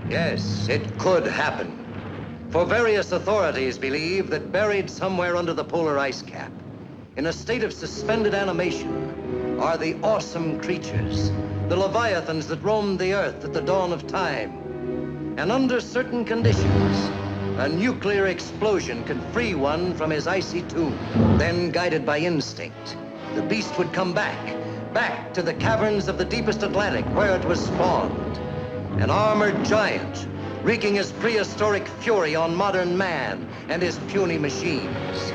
Yes, it could happen. For various authorities believe that buried somewhere under the polar ice cap, in a state of suspended animation, are the awesome creatures, the leviathans that roamed the earth at the dawn of time. And under certain conditions, a nuclear explosion can free one from his icy tomb. Then, guided by instinct, the beast would come back to the caverns of the deepest Atlantic where it was spawned. An armored giant, wreaking his prehistoric fury on modern man and his puny machines.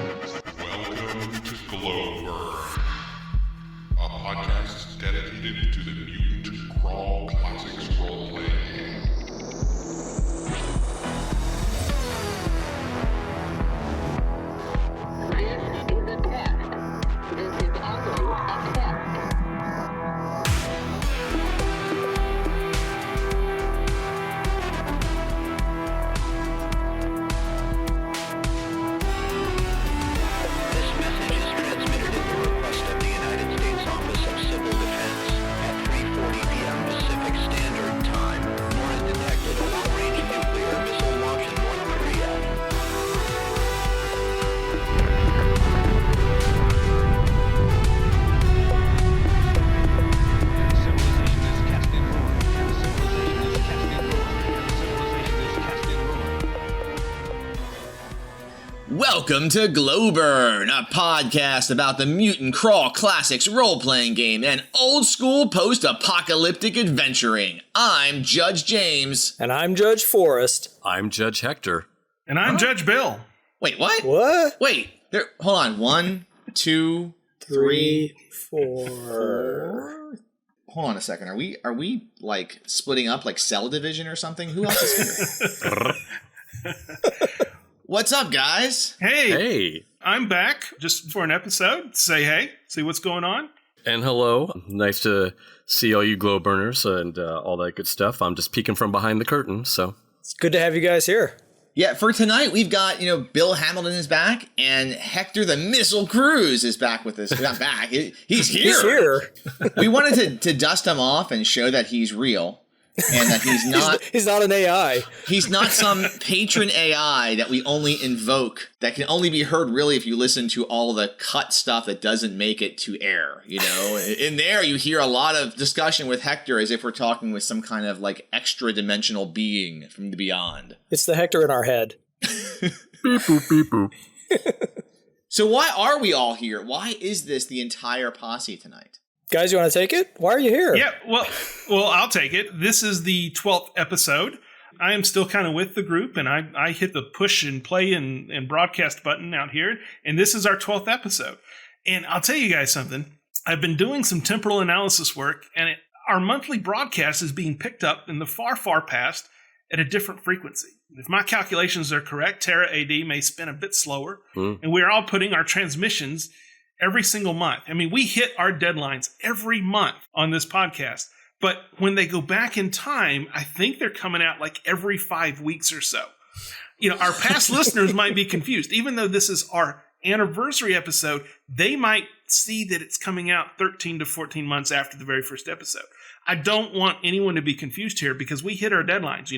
Welcome to Glowburn, a podcast dedicated to the Mutant Crawl Classics role-playing game. Welcome to Glowburn, a podcast about the Mutant Crawl Classics role-playing game and old-school post-apocalyptic adventuring. I'm Judge James. And I'm Judge Forrest. I'm Judge Hector. And I'm Judge Bill. Wait, what? What? Wait, hold on. 1, 2, 3, 4. Hold on a second. Are we like splitting up like Cell Division or something? Who else is here? What's up, guys? Hey, I'm back just for an episode. Say hey, see what's going on. And hello. Nice to see all you Glowburners and all that good stuff. I'm just peeking from behind the curtain, so. It's good to have you guys here. Yeah, for tonight, we've got, Bill Hamilton is back, and Hector the Missile Cruz is back with us. Not back, he's here. He's here. We wanted to dust him off and show that he's real. And that he's not he's not an AI. He's not some patron AI that we only invoke, that can only be heard really if you listen to all the cut stuff that doesn't make it to air, In there you hear a lot of discussion with Hector as if we're talking with some kind of like extra dimensional being from the beyond. It's the Hector in our head. Beep boop, beep boop. So why are we all here? Why is this the entire posse tonight? Guys, you want to take it? Why are you here? Yeah, well, I'll take it. This is the 12th episode. I am still kind of with the group, and I hit the push and play and broadcast button out here, and this is our 12th episode. And I'll tell you guys something. I've been doing some temporal analysis work, and our monthly broadcast is being picked up in the far, far past at a different frequency. If my calculations are correct, Terra AD may spin a bit slower, and we're all putting our transmissions every single month. I mean, we hit our deadlines every month on this podcast. But when they go back in time, I think they're coming out like every 5 weeks or so. Our past listeners might be confused. Even though this is our anniversary episode, they might see that it's coming out 13 to 14 months after the very first episode. I don't want anyone to be confused here because we hit our deadlines,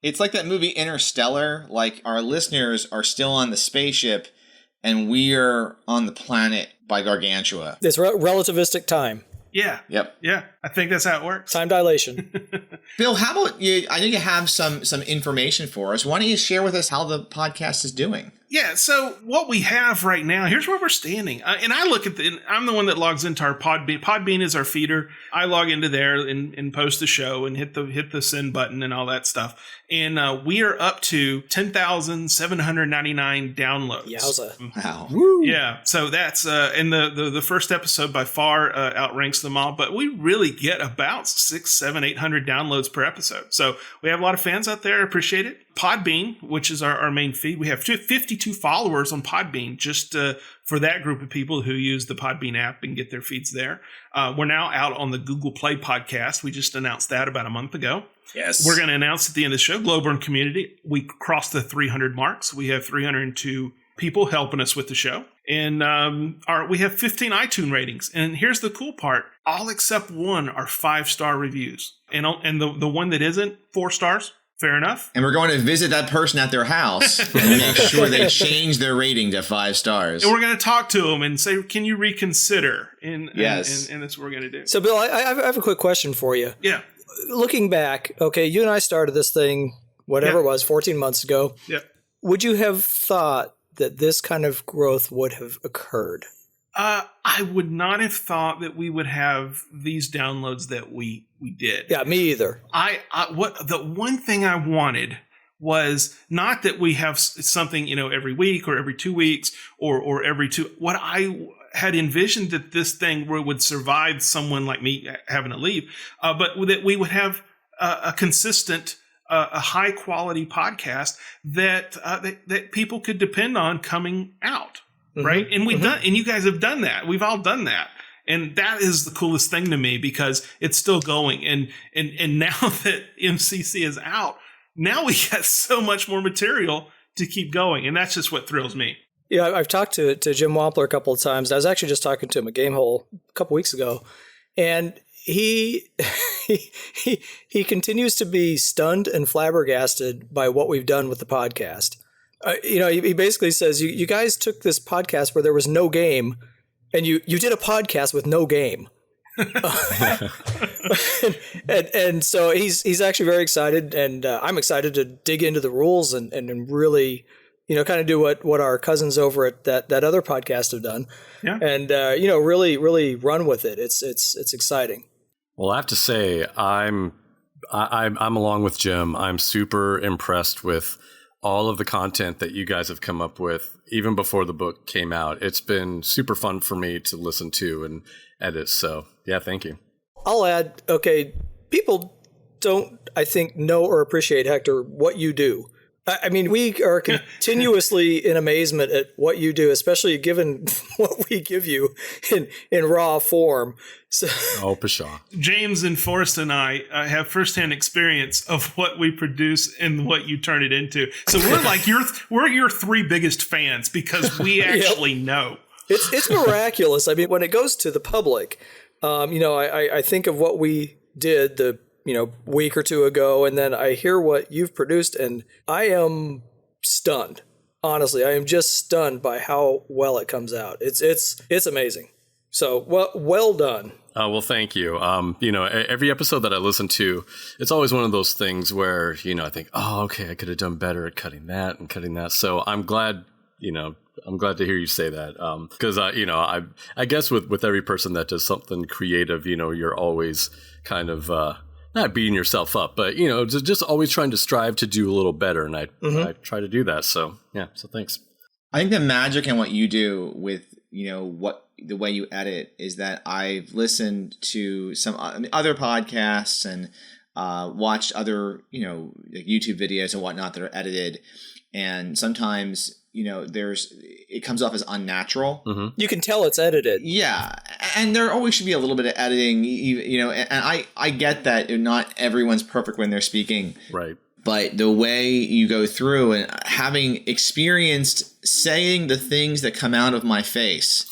It's like that movie Interstellar. Like, our listeners are still on the spaceship and we're on the planet by Gargantua. It's relativistic time. Yeah. Yep. Yeah. I think that's how it works. Time dilation. Bill, how about you? I know you have some information for us. Why don't you share with us how the podcast is doing? Yeah, so what we have right now, here's where we're standing. And I look at I'm the one that logs into our Podbean. Podbean is our feeder. I log into there and post the show and hit the send button and all that stuff. And we are up to 10,799 downloads. Yowza. Wow. Woo. Yeah, so that's, and the first episode by far outranks them all, but we really get about 600, 700, 800 downloads per episode. So we have a lot of fans out there. I appreciate it. Podbean, which is our main feed, we have 52 followers on Podbean just for that group of people who use the Podbean app and get their feeds there. We're now out on the Google Play podcast. We just announced that about a month ago. Yes. We're going to announce at the end of the show, Glowburn community, we crossed the 300 marks. We have 302 people helping us with the show. And we have 15 iTunes ratings. And here's the cool part. All except one are 5-star reviews. And the one that isn't 4 stars, Fair enough. And we're going to visit that person at their house and make sure they change their rating to 5 stars. And we're going to talk to them and say, can you reconsider? Yes. And that's what we're going to do. So, Bill, I have a quick question for you. Yeah. Looking back, okay, you and I started this thing, whatever it was, 14 months ago. Yeah. Would you have thought that this kind of growth would have occurred? I would not have thought that we would have these downloads that we did. Yeah, me either. What the one thing I wanted was not that we have something, every week or every 2 weeks or every two. What I had envisioned that this thing would survive someone like me having to leave, but that we would have a consistent, a high quality podcast that people could depend on coming out. Right. And we've done, and you guys have done that. We've all done that. And that is the coolest thing to me because it's still going. And now that MCC is out, now we got so much more material to keep going. And that's just what thrills me. Yeah, I've talked to Jim Wampler a couple of times. I was actually just talking to him at Gamehole a couple weeks ago. And he continues to be stunned and flabbergasted by what we've done with the podcast. He basically says, you guys took this podcast where there was no game, and you did a podcast with no game. and so he's actually very excited, and I'm excited to dig into the rules and really, kind of do what our cousins over at that other podcast have done. Yeah. And, really run with it. It's exciting. Well, I have to say, I'm along with Jim. I'm super impressed with all of the content that you guys have come up with, even before the book came out. It's been super fun for me to listen to and edit. So, yeah, thank you. I'll add, okay, people don't, I think, know or appreciate, Hector, what you do. I mean, we are continuously in amazement at what you do, especially given what we give you in raw form. So, oh, pshaw. James and Forrest and I have firsthand experience of what we produce and what you turn it into. So we're like we're your 3 biggest fans because we actually know. It's miraculous. I mean, when it goes to the public, I think of what we did the week or 2 ago, and then I hear what you've produced, and I am stunned. Honestly, I am just stunned by how well it comes out. It's amazing. So well done. Well, thank you. Every episode that I listen to, it's always one of those things where, I think, oh, okay, I could have done better at cutting that and cutting that. So I'm glad, I'm glad to hear you say that. Because, I guess with every person that does something creative, you're always kind of, not beating yourself up, but, just always trying to strive to do a little better. And I try to do that. So, yeah. So thanks. I think the magic in what you do with, the way you edit is that I've listened to some other podcasts and watched other, like YouTube videos and whatnot that are edited. And sometimes, it comes off as unnatural. Mm-hmm. You can tell it's edited. Yeah. And there always should be a little bit of editing, and I get that not everyone's perfect when they're speaking. Right. But the way you go through and having experienced saying the things that come out of my face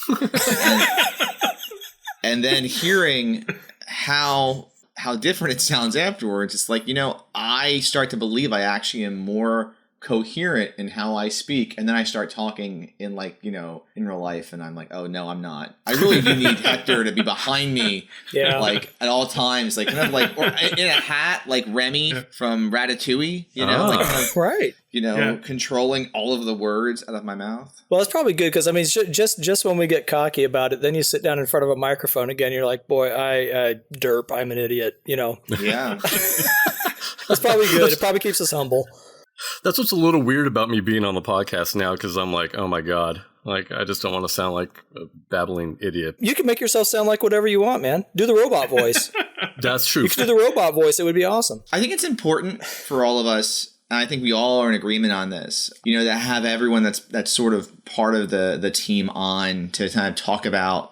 and then hearing how different it sounds afterwards, it's like, I start to believe I actually am more coherent in how I speak, and then I start talking in in real life, and I'm like, oh no, I'm not. I really do need Hector to be behind me, at all times, or in a hat like Remy from Ratatouille, right, controlling all of the words out of my mouth. Well, it's probably good because I mean, just when we get cocky about it, then you sit down in front of a microphone again, you're like, boy, I derp, I'm an idiot, Yeah, that's probably good. It probably keeps us humble. That's what's a little weird about me being on the podcast now, because I'm like, oh my God, I just don't want to sound like a babbling idiot. You can make yourself sound like whatever you want, man. Do the robot voice. That's true. You can do the robot voice. It would be awesome. I think it's important for all of us, and I think we all are in agreement on this, to have everyone that's sort of part of the team on to kind of talk about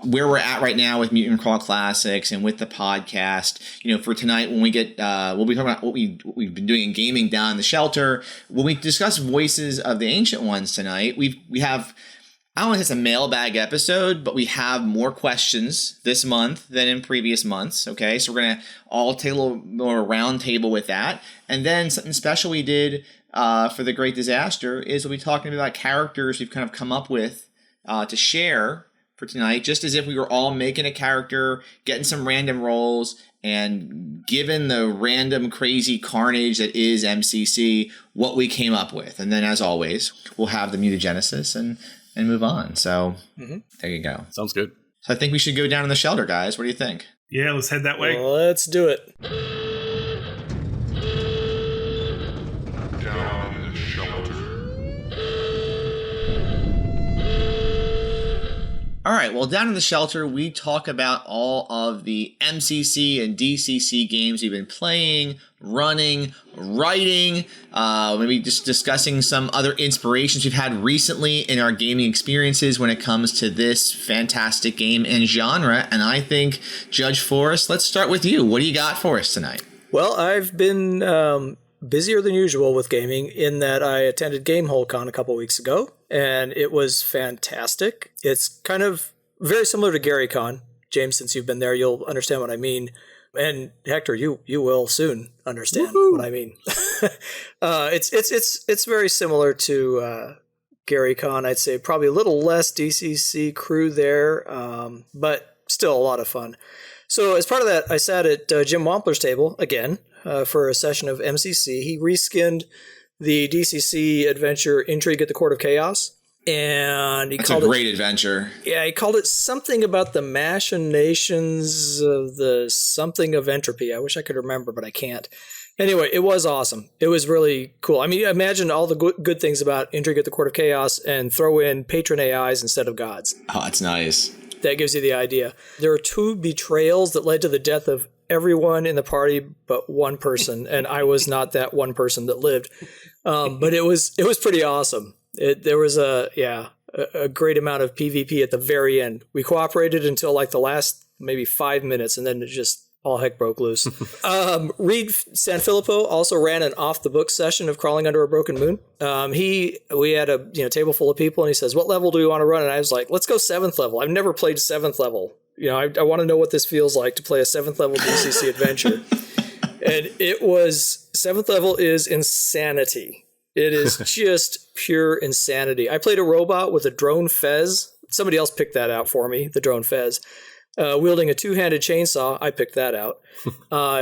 where we're at right now with Mutant Crawl Classics and with the podcast. For tonight, when we get, we'll be talking about what we've been doing in gaming down in the shelter. When we discuss Voices of the Ancient Ones tonight, we have I don't know if it's a mailbag episode, but we have more questions this month than in previous months. Okay, so we're going to all take a little more round table with that. And then something special we did for the Great Disaster is we'll be talking about characters we've kind of come up with to share for tonight, just as if we were all making a character, getting some random rolls, and given the random crazy carnage that is MCC, what we came up with. And then, as always, we'll have the mutagenesis and move on. So there you go. Sounds good. So I think we should go down in the shelter, guys. What do you think? Yeah, let's head that way. Let's do it. Down in the shelter. All right, well, down in the shelter, we talk about all of the MCC and DCC games we've been playing, running, writing, maybe just discussing some other inspirations we've had recently in our gaming experiences when it comes to this fantastic game and genre. And I think, Judge Forrest, let's start with you. What do you got for us tonight? Well, I've been busier than usual with gaming in that I attended GameholeCon a couple weeks ago, and it was fantastic. It's kind of very similar to GaryCon. James, since you've been there, you'll understand what I mean. And Hector, you will soon understand what I mean. It's very similar to GaryCon. I'd say probably a little less DCC crew there, but still a lot of fun. So as part of that, I sat at Jim Wampler's table again for a session of MCC. He reskinned the DCC adventure Intrigue at the Court of Chaos. And he called it... That's a great adventure. Yeah, he called it something about the machinations of the something of entropy. I wish I could remember, but I can't. Anyway, it was awesome. It was really cool. I mean, imagine all the good things about Intrigue at the Court of Chaos and throw in patron AIs instead of gods. Oh, that's nice. That gives you the idea. There are 2 betrayals that led to the death of everyone in the party but one person, and I was not that one person that lived. But it was pretty awesome. There was a great amount of PvP at the very end. We cooperated until like the last maybe 5 minutes, and then it just all heck broke loose. Reed Sanfilippo also ran an off-the-book session of Crawling Under a Broken Moon. We had a table full of people, and he says, "What level do we want to run?" And I was like, "Let's go 7th level. I've never played 7th level. I want to know what this feels like to play a 7th level DCC adventure." And it was 7th level is insanity. It is just pure insanity. I played a robot with a drone fez. Somebody else picked that out for me, the drone fez. Wielding a 2-handed chainsaw. I picked that out.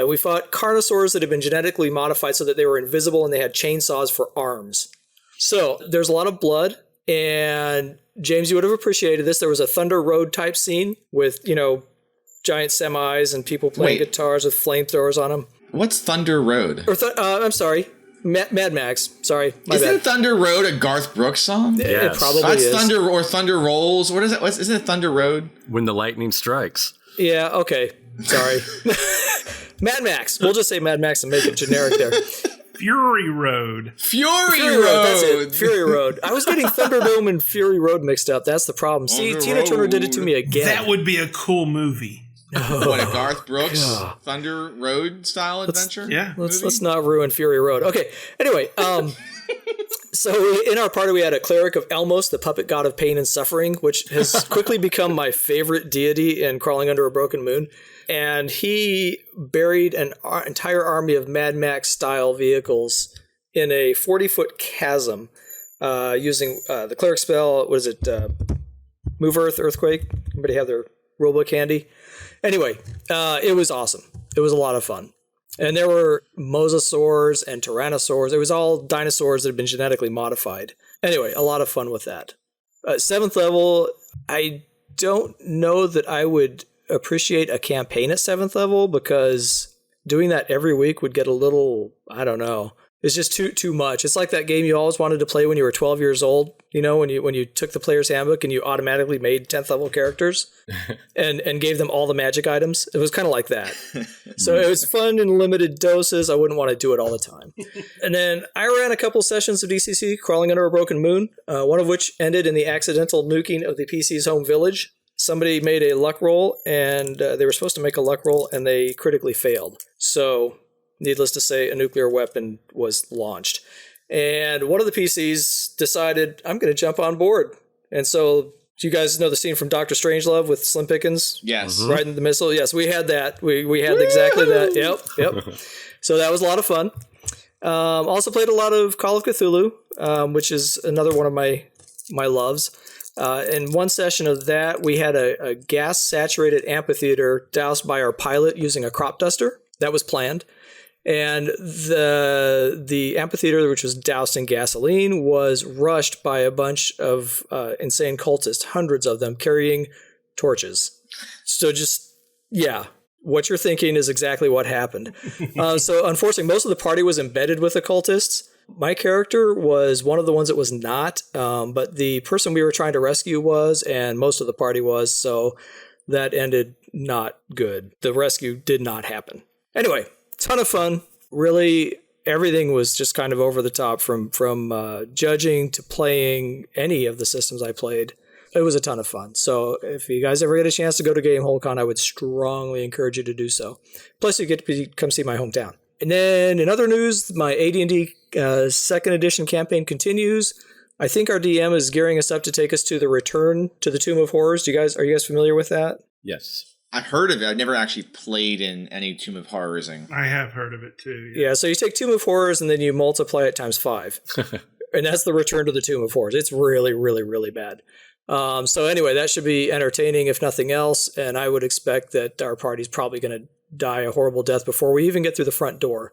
We fought carnosaurs that had been genetically modified so that they were invisible and they had chainsaws for arms. So there's a lot of blood. And James, you would have appreciated this. There was a Thunder Road type scene with, giant semis and people playing guitars with flamethrowers on them. What's Thunder Road? I'm sorry. Mad Max. Sorry. Isn't Thunder Road a Garth Brooks song? It probably That's is. Thunder or Thunder Rolls. What is it? Isn't it Thunder Road? When the lightning strikes. Yeah, okay. Sorry. Mad Max. We'll just say Mad Max and make it generic there. Fury Road. Fury Road. That's it. Fury Road. I was getting Thunderdome and Fury Road mixed up. That's the problem. See, Tina Turner did it to me again. That would be a cool movie. What, a Garth Brooks Thunder Road style adventure? Let's not ruin Fury Road. Okay. Anyway, so in our party we had a cleric of Elmos, the puppet god of pain and suffering, which has quickly become my favorite deity in Crawling Under a Broken Moon. And he buried an entire army of Mad Max style vehicles in a 40-foot chasm using the cleric spell. What is it? Move Earth, Earthquake. Anybody have their rulebook handy? Anyway, it was awesome. It was a lot of fun. And there were mosasaurs and tyrannosaurs. It was all dinosaurs that had been genetically modified. Anyway, a lot of fun with that. 7th level, I don't know that I would appreciate a campaign at 7th level because doing that every week would get a little, I don't know. It's just too much. It's like that game you always wanted to play when you were 12 years old, when you took the player's handbook and you automatically made 10th level characters and gave them all the magic items. It was kind of like that. So it was fun in limited doses. I wouldn't want to do it all the time. And then I ran a couple sessions of DCC, Crawling Under a Broken Moon, one of which ended in the accidental nuking of the PC's home village. Somebody made a luck roll, and they were supposed to make a luck roll, and they critically failed. So, needless to say, a nuclear weapon was launched. And one of the PCs decided, I'm going to jump on board And so, do you guys know the scene from Doctor Strangelove with Slim Pickens? Yes. Riding the missile? Yes, we had that. We had exactly that. Yep. So that was a lot of fun. Also played a lot of Call of Cthulhu, which is another one of my loves. In one session of that, we had a gas-saturated amphitheater doused by our pilot using a crop duster. That was planned. And the amphitheater, which was doused in gasoline, was rushed by a bunch of insane cultists, hundreds of them, carrying torches. So what you're thinking is exactly what happened. So unfortunately, most of the party was embedded with the cultists. My character was one of the ones that was not, but the person we were trying to rescue was, and most of the party was, so that ended not good. The rescue did not happen. Anyway, ton of fun. Really, everything was just kind of over the top from judging to playing any of the systems I played. It was a ton of fun. So if you guys ever get a chance to go to GameholeCon, I would strongly encourage you to do so. Plus, you get to come see my hometown. And then in other news, my AD&D second edition campaign continues. I think our DM is gearing us up to take us to the Return to the Tomb of Horrors. Are you guys familiar with that? Yes. I've heard of it. I've never actually played in any Tomb of Horrorsing. I have heard of it too. Yeah, so you take Tomb of Horrors and then you multiply it times 5. And that's the Return to the Tomb of Horrors. It's really, really, really bad. So anyway, that should be entertaining if nothing else. And I would expect that our party's probably going to die a horrible death before we even get through the front door.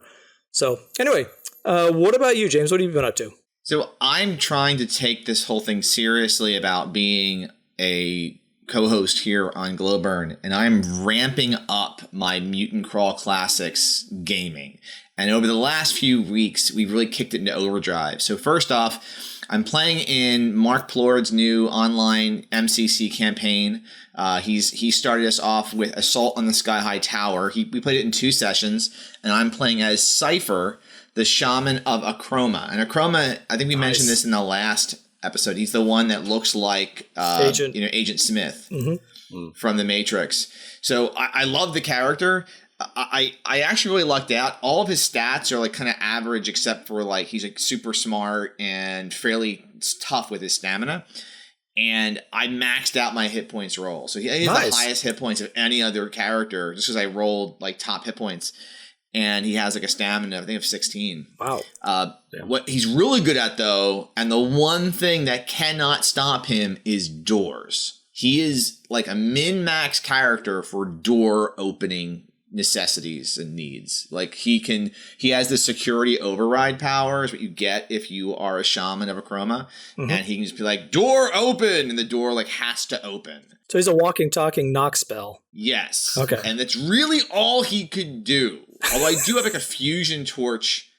So anyway, what about you, James? What have you been up to? So I'm trying to take this whole thing seriously about being a co-host here on Glowburn, and I'm ramping up my Mutant Crawl Classics gaming. And over the last few weeks, we've really kicked it into overdrive. So first off, I'm playing in Mark Plord's new online MCC campaign. He started us off with Assault on the Sky High Tower. We played it in 2 sessions, and I'm playing as Cypher, the Shaman of Akroma. And Akroma, I think we mentioned this in the last episode. He's the one that looks like Agent Smith from The Matrix. So I love the character. I actually really lucked out. All of his stats are like kind of average, except for like he's like super smart and fairly tough with his stamina. And I maxed out my hit points roll. So he has the highest hit points of any other character just because I rolled like top hit points. And he has like a stamina, I think, of 16. Wow. What he's really good at, though, and the one thing that cannot stop him is doors. He is like a min-max character for door opening necessities and needs. Like he has the security override power is what you get if you are a shaman of Akroma. And he can just be like, door open, and the door like has to open. So he's a walking, talking knock spell. Yes. Okay. And that's really all he could do. Although I do have like a fusion torch,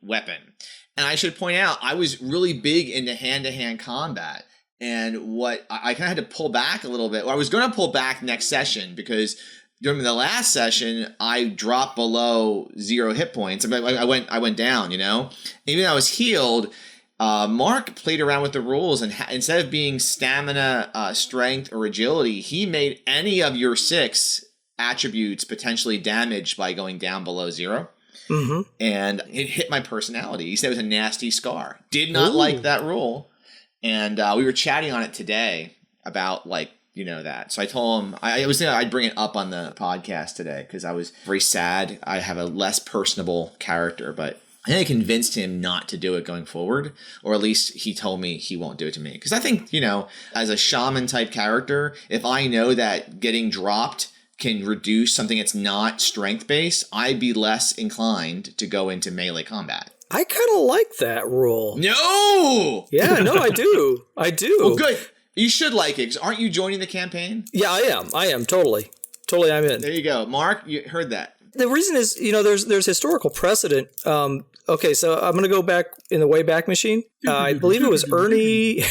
weapon. And I should point out, I was really big into hand-to-hand combat. And what I kind of had to pull back a little bit. Well, I was going to pull back next session because during the last session, I dropped below 0 hit points. I went down, Even though I was healed, Mark played around with the rules, and instead of being stamina, strength, or agility, he made any of your 6 attributes potentially damaged by going down below 0. And it hit my personality. He said it was a nasty scar. Did not like that rule. And we were chatting on it today about that. So I told him I was thinking I'd bring it up on the podcast today because I was very sad. I have a less personable character, but I think I convinced him not to do it going forward, or at least he told me he won't do it to me. Because I think, as a shaman type character, if I know that getting dropped can reduce something that's not strength based, I'd be less inclined to go into melee combat. I kind of like that rule. No! Yeah, no, I do. I do. Well, good. You should like it, because aren't you joining the campaign? Yeah, I am. Totally, I'm in. There you go. Mark, you heard that. The reason is, there's historical precedent. Okay, so I'm going to go back in the Wayback Machine. I believe it was Ernie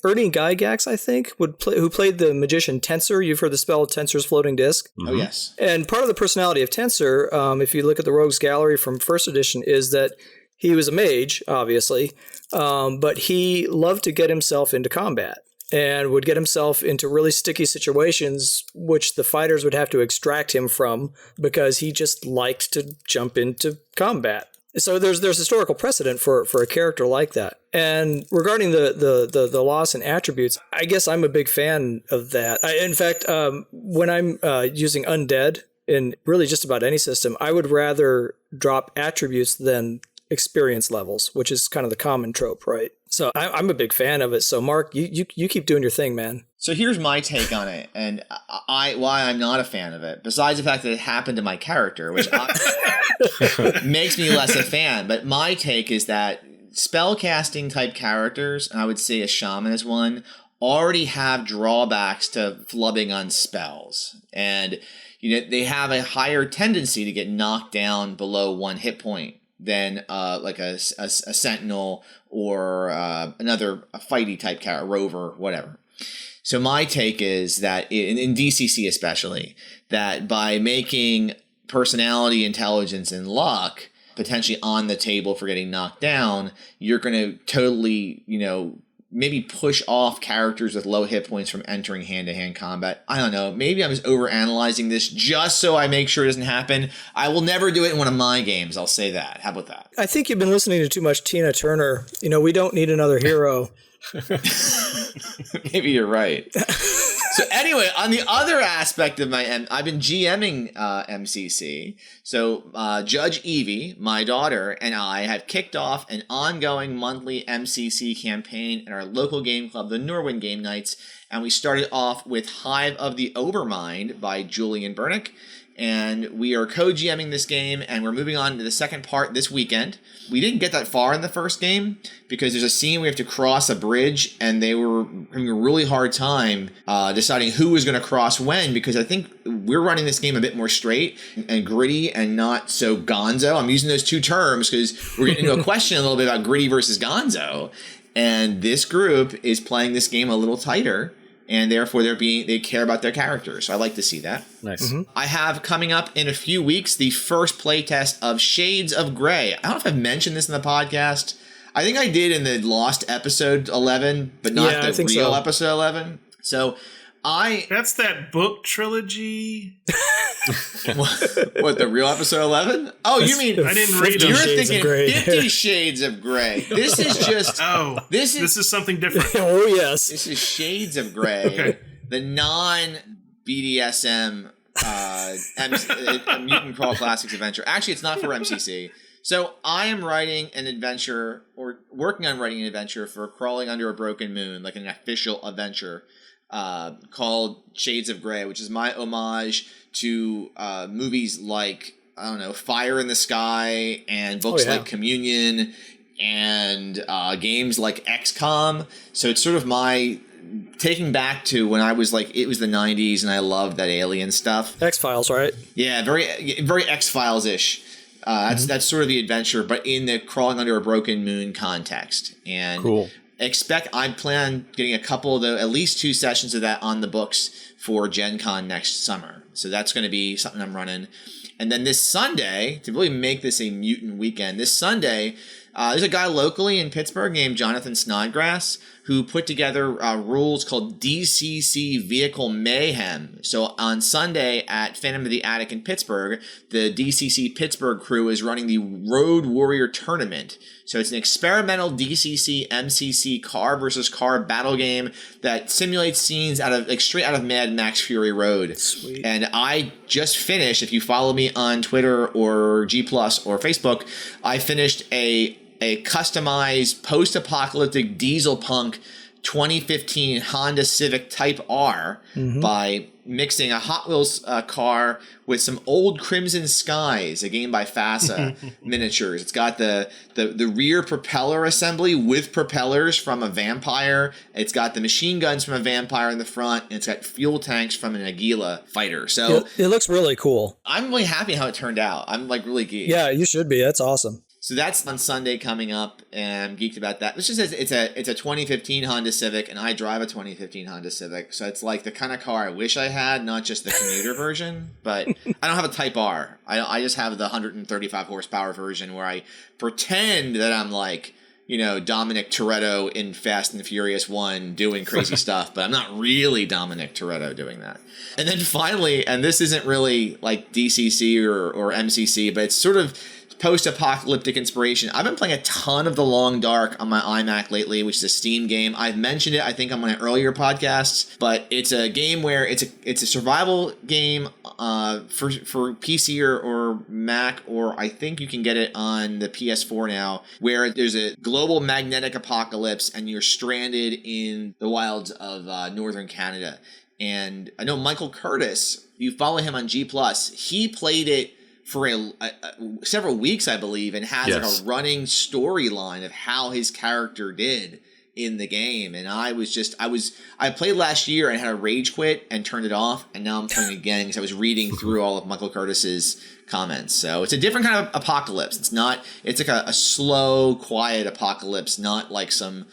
Gygax, I think, who played the magician Tensor. You've heard the spell Tensor's Floating Disc. Oh, yes. And part of the personality of Tensor, if you look at the Rogues Gallery from first edition, is that he was a mage, obviously, but he loved to get himself into combat and would get himself into really sticky situations, which the fighters would have to extract him from because he just liked to jump into combat. So there's historical precedent for a character like that. And regarding the loss and attributes, I guess I'm a big fan of that. In fact, when I'm using undead in really just about any system, I would rather drop attributes than experience levels, which is kind of the common trope, right? So I'm a big fan of it. So Mark, you keep doing your thing, man. So here's my take on it, and why I'm not a fan of it, besides the fact that it happened to my character, which makes me less a fan. But my take is that spellcasting type characters, and I would say a shaman is one, already have drawbacks to flubbing on spells. And they have a higher tendency to get knocked down below 1 hit point than like a sentinel or another fighty type character, rover, whatever. So my take is that in DCC especially, that by making personality, intelligence, and luck potentially on the table for getting knocked down, you're going to totally, maybe push off characters with low hit points from entering hand-to-hand combat. I don't know. Maybe I'm just overanalyzing this just so I make sure it doesn't happen. I will never do it in one of my games. I'll say that. How about that? I think you've been listening to too much Tina Turner. We don't need another hero. Maybe you're right. So anyway, on the other aspect of I've been GMing MCC. So Judge Evie, my daughter, and I have kicked off an ongoing monthly MCC campaign at our local game club, the Norwin Game Nights, and we started off with Hive of the Overmind by Julian Bernick. And we are co-GMing this game, and we're moving on to the second part this weekend. We didn't get that far in the first game because there's a scene we have to cross a bridge, and they were having a really hard time deciding who was going to cross when, because I think we're running this game a bit more straight and gritty and not so gonzo. I'm using those two terms because we're getting into a question a little bit about gritty versus gonzo. And this group is playing this game a little tighter, and therefore they care about their characters. So I like to see that. Nice. Mm-hmm. I have coming up in a few weeks the first playtest of Shades of Grey. I don't know if I've mentioned this in the podcast. I think I did in the Lost episode 11, but not the real episode 11. So That's that book trilogy. What, the real episode 11? Oh, you mean I didn't read them. You're Shades of thinking Grey. 50 Shades of Grey. This is just This is something different. Oh, yes. This is Shades of Grey, Okay. the non-BDSM Mutant Crawl Classics adventure. Actually, it's not for MCC. So I am writing an adventure, or working on writing an adventure for Crawling Under a Broken Moon, like an official adventure called Shades of Grey, which is my homage to movies like, I don't know, Fire in the Sky and books like Communion and games like XCOM. So it's sort of my taking back to when I was like, it was the 90s and I loved that alien stuff. X-Files, right? Yeah, very X-Files-ish. That's sort of the adventure, but in the Crawling Under a Broken Moon context. And cool. I plan on getting a couple of at least 2 sessions of that on the books for Gen Con next summer. So that's going to be something I'm running. And then this Sunday, to really make this a mutant weekend, this Sunday, there's a guy locally in Pittsburgh named Jonathan Snodgrass who put together rules called DCC Vehicle Mayhem. So on Sunday at Phantom of the Attic in Pittsburgh, the DCC Pittsburgh crew is running the Road Warrior Tournament. So it's an experimental DCC MCC car versus car battle game that simulates scenes straight out of Mad Max Fury Road. Sweet. And I just finished, if you follow me on Twitter or G+ or Facebook, I finished a customized post-apocalyptic diesel punk 2015 Honda Civic Type R by mixing a Hot Wheels car with some old Crimson Skies, a game by FASA miniatures. It's got the rear propeller assembly with propellers from a vampire. It's got the machine guns from a vampire in the front, and it's got fuel tanks from an Aguila fighter. So it looks really cool. I'm really happy how it turned out. I'm like really geeked. Yeah, you should be. That's awesome. So that's on Sunday coming up, and I'm geeked about that. It's just it's a 2015 Honda Civic, and I drive a 2015 Honda Civic, so it's like the kind of car I wish I had, not just the commuter version. But I don't have a Type R. I just have the 135 horsepower version where I pretend that I'm like, Dominic Toretto in Fast and Furious 1 doing crazy stuff, but I'm not really Dominic Toretto doing that. And then finally, and this isn't really like DCC or MCC, but it's sort of post-apocalyptic inspiration. I've been playing a ton of The Long Dark on my iMac lately, which is a Steam game. I've mentioned it, I think, on my earlier podcasts, but it's a game where it's a survival game for PC or Mac, or I think you can get it on the PS4 now, where there's a global magnetic apocalypse and you're stranded in the wilds of northern Canada. And I know Michael Curtis, you follow him on G+, he played it for several weeks, I believe, and has like a running storyline of how his character did in the game. And I played last year and had a rage quit and turned it off, and now I'm playing again because I was reading through all of Michael Curtis's comments. So it's a different kind of apocalypse. It's like a slow, quiet apocalypse, not like some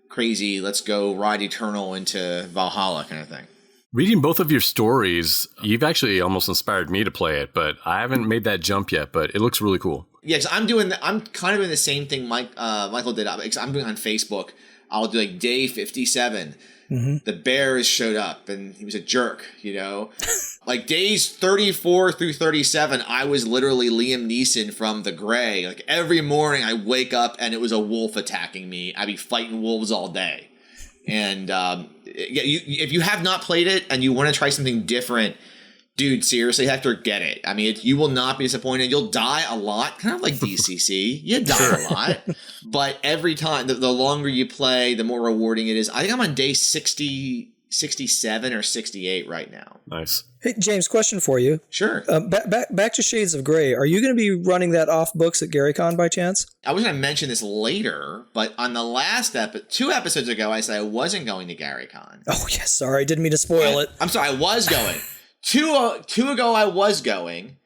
crazy let's go ride Eternal into Valhalla kind of thing. Reading both of your stories, you've actually almost inspired me to play it, but I haven't made that jump yet, but it looks really cool. Yeah, because I'm kind of doing the same thing Michael did. I'm doing on Facebook. I'll do like day 57. Mm-hmm. The bears showed up and he was a jerk, you know? Like days 34 through 37, I was literally Liam Neeson from The Grey. Like every morning I wake up and it was a wolf attacking me. I'd be fighting wolves all day. And if you have not played it and you want to try something different, dude, seriously, Hector, get it. I mean, you will not be disappointed. You'll die a lot, kind of like DCC. You die a lot. But every time, the longer you play, the more rewarding it is. I think I'm on day 60, 67 or 68 right now. Nice. Hey, James, question for you. Sure. Back to Shades of Grey. Are you going to be running that off books at GaryCon by chance? I was going to mention this later, but on the last 2 episodes ago, I said I wasn't going to GaryCon. Oh, yes. Sorry. I didn't mean to spoil it. I'm sorry. I was going. Two ago, I was going.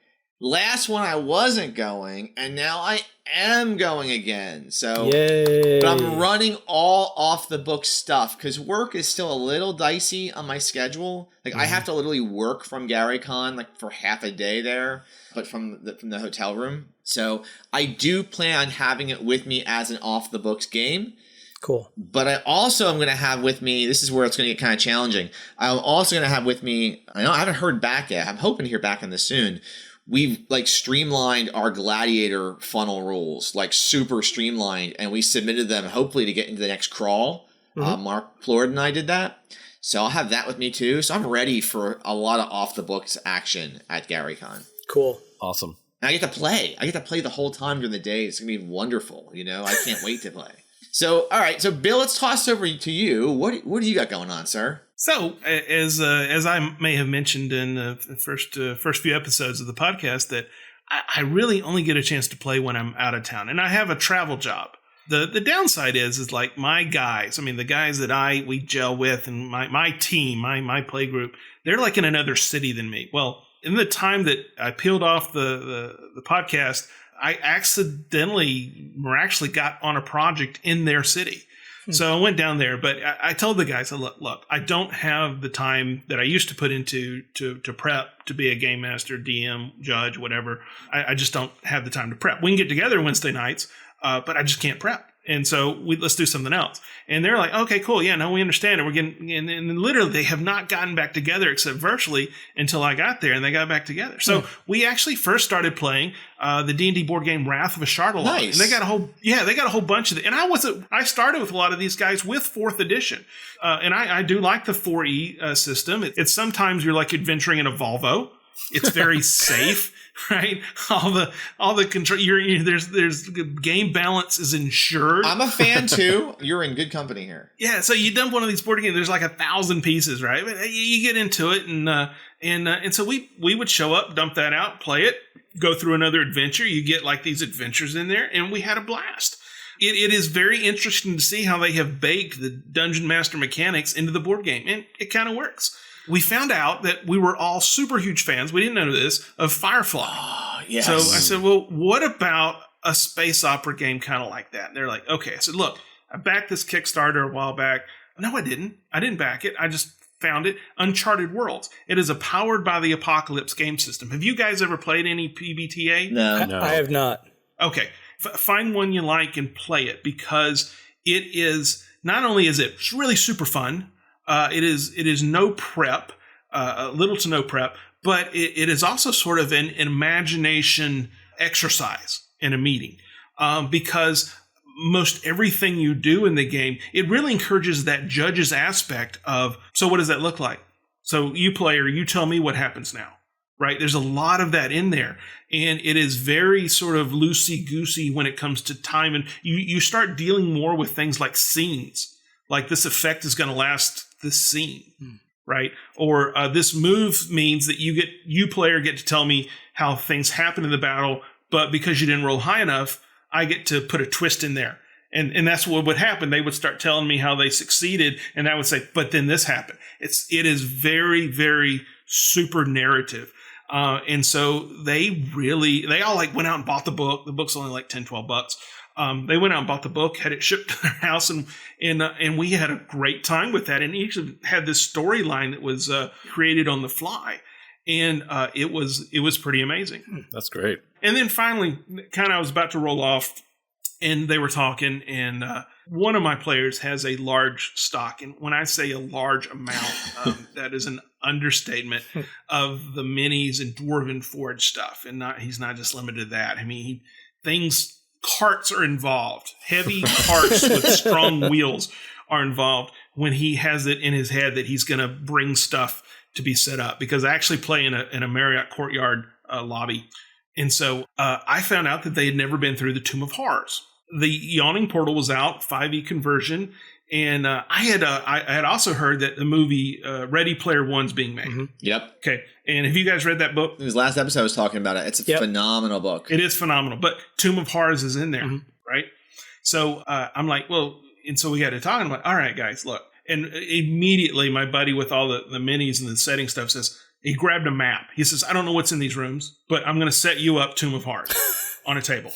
Last one, I wasn't going. And now I am going again. So, yay. But I'm running all off the book stuff because work is still a little dicey on my schedule. Like I have to literally work from GaryCon like for half a day there, but from the hotel room. So I do plan on having it with me as an off the books game. Cool. But I also am going to have with me, this is where it's going to get kind of challenging. I'm also going to have with me, I haven't heard back yet. I'm hoping to hear back on this soon. We've like streamlined our Gladiator funnel rules, like super streamlined, and we submitted them hopefully to get into the next crawl. Mm-hmm. Mark Plord and I did that. So I'll have that with me too. So I'm ready for a lot of off the books action at GaryCon. Cool. Awesome. And I get to play. I get to play the whole time during the day. It's going to be wonderful. You know, I can't wait to play. So, all right. So, Bill, let's toss over to you. What do you got going on, sir? So, as I may have mentioned in the first few episodes of the podcast, that I really only get a chance to play when I'm out of town, and I have a travel job. The downside is like my guys. I mean, the guys that we gel with, and my team, my play group, they're like in another city than me. Well, in the time that I peeled off the podcast, I miraculously got on a project in their city. So I went down there, but I told the guys, look, I don't have the time that I used to put into to prep to be a game master, DM, judge, whatever. I just don't have the time to prep. We can get together Wednesday nights, but I just can't prep. And so let's do something else. And they're like, okay, cool. Yeah, no, we understand it. We're getting, and literally they have not gotten back together except virtually until I got there and they got back together. So we actually first started playing the D&D board game Wrath of Ashardalon. Nice. And they got a whole bunch of it. And I started with a lot of these guys with 4th edition. And I do like the 4E system. It's sometimes you're like adventuring in a Volvo. It's very safe, right? All the control. There's game balance is ensured. I'm a fan too. You're in good company here. Yeah. So you dump one of these board games. There's like 1,000 pieces, right? You get into it, and so we would show up, dump that out, play it, go through another adventure. You get like these adventures in there, and we had a blast. It is very interesting to see how they have baked the Dungeon Master mechanics into the board game, and it kind of works. We found out that we were all super huge fans, we didn't know this, of Firefly. Oh, yes. So I said, well, what about a space opera game kind of like that? And they're like, okay. I said, look, I backed this Kickstarter a while back. No, I didn't. I didn't back it. I just found it. Uncharted Worlds. It is a powered by the Apocalypse game system. Have you guys ever played any PBTA? No. I have not. Okay. Find one you like and play it, because it is, not only is it really super fun, it is no prep, little to no prep, but it is also sort of an imagination exercise. in a meeting, because most everything you do in the game, it really encourages that judge's aspect of, so what does that look like? So you player, you tell me what happens now, right? There's a lot of that in there. And it is very sort of loosey-goosey when it comes to time. And you start dealing more with things like scenes. Like this effect is going to last this scene, right? Or this move means that you player get to tell me how things happen in the battle, but because you didn't roll high enough, I get to put a twist in there. And that's what would happen. They would start telling me how they succeeded, and I would say, but then this happened. It is very, very super narrative. And so they all like went out and bought the book. The book's only like $10-12. They went out and bought the book, had it shipped to their house, and we had a great time with that. And each had this storyline that was created on the fly. And it was pretty amazing. That's great. And then finally, kind of I was about to roll off, and they were talking, and one of my players has a large stock. And when I say a large amount, that is an understatement of the minis and Dwarven Forge stuff. And he's not just limited to that. I mean, carts are involved. Heavy carts with strong wheels are involved when he has it in his head that he's going to bring stuff to be set up, because I actually play in a Marriott Courtyard lobby. And so I found out that they had never been through the Tomb of Horrors. The Yawning Portal was out, 5e conversion, and I had also heard that the movie Ready Player One's being made. Mm-hmm. Yep. Okay, and have you guys read that book? It was last episode I was talking about it. It's a phenomenal book. It is phenomenal, but Tomb of Horrors is in there, right? So I'm like, well, and so we got to talk. I'm like, all right, guys, look. And immediately my buddy with all the minis and the setting stuff says, he grabbed a map. He says, I don't know what's in these rooms, but I'm going to set you up Tomb of Horrors on a table,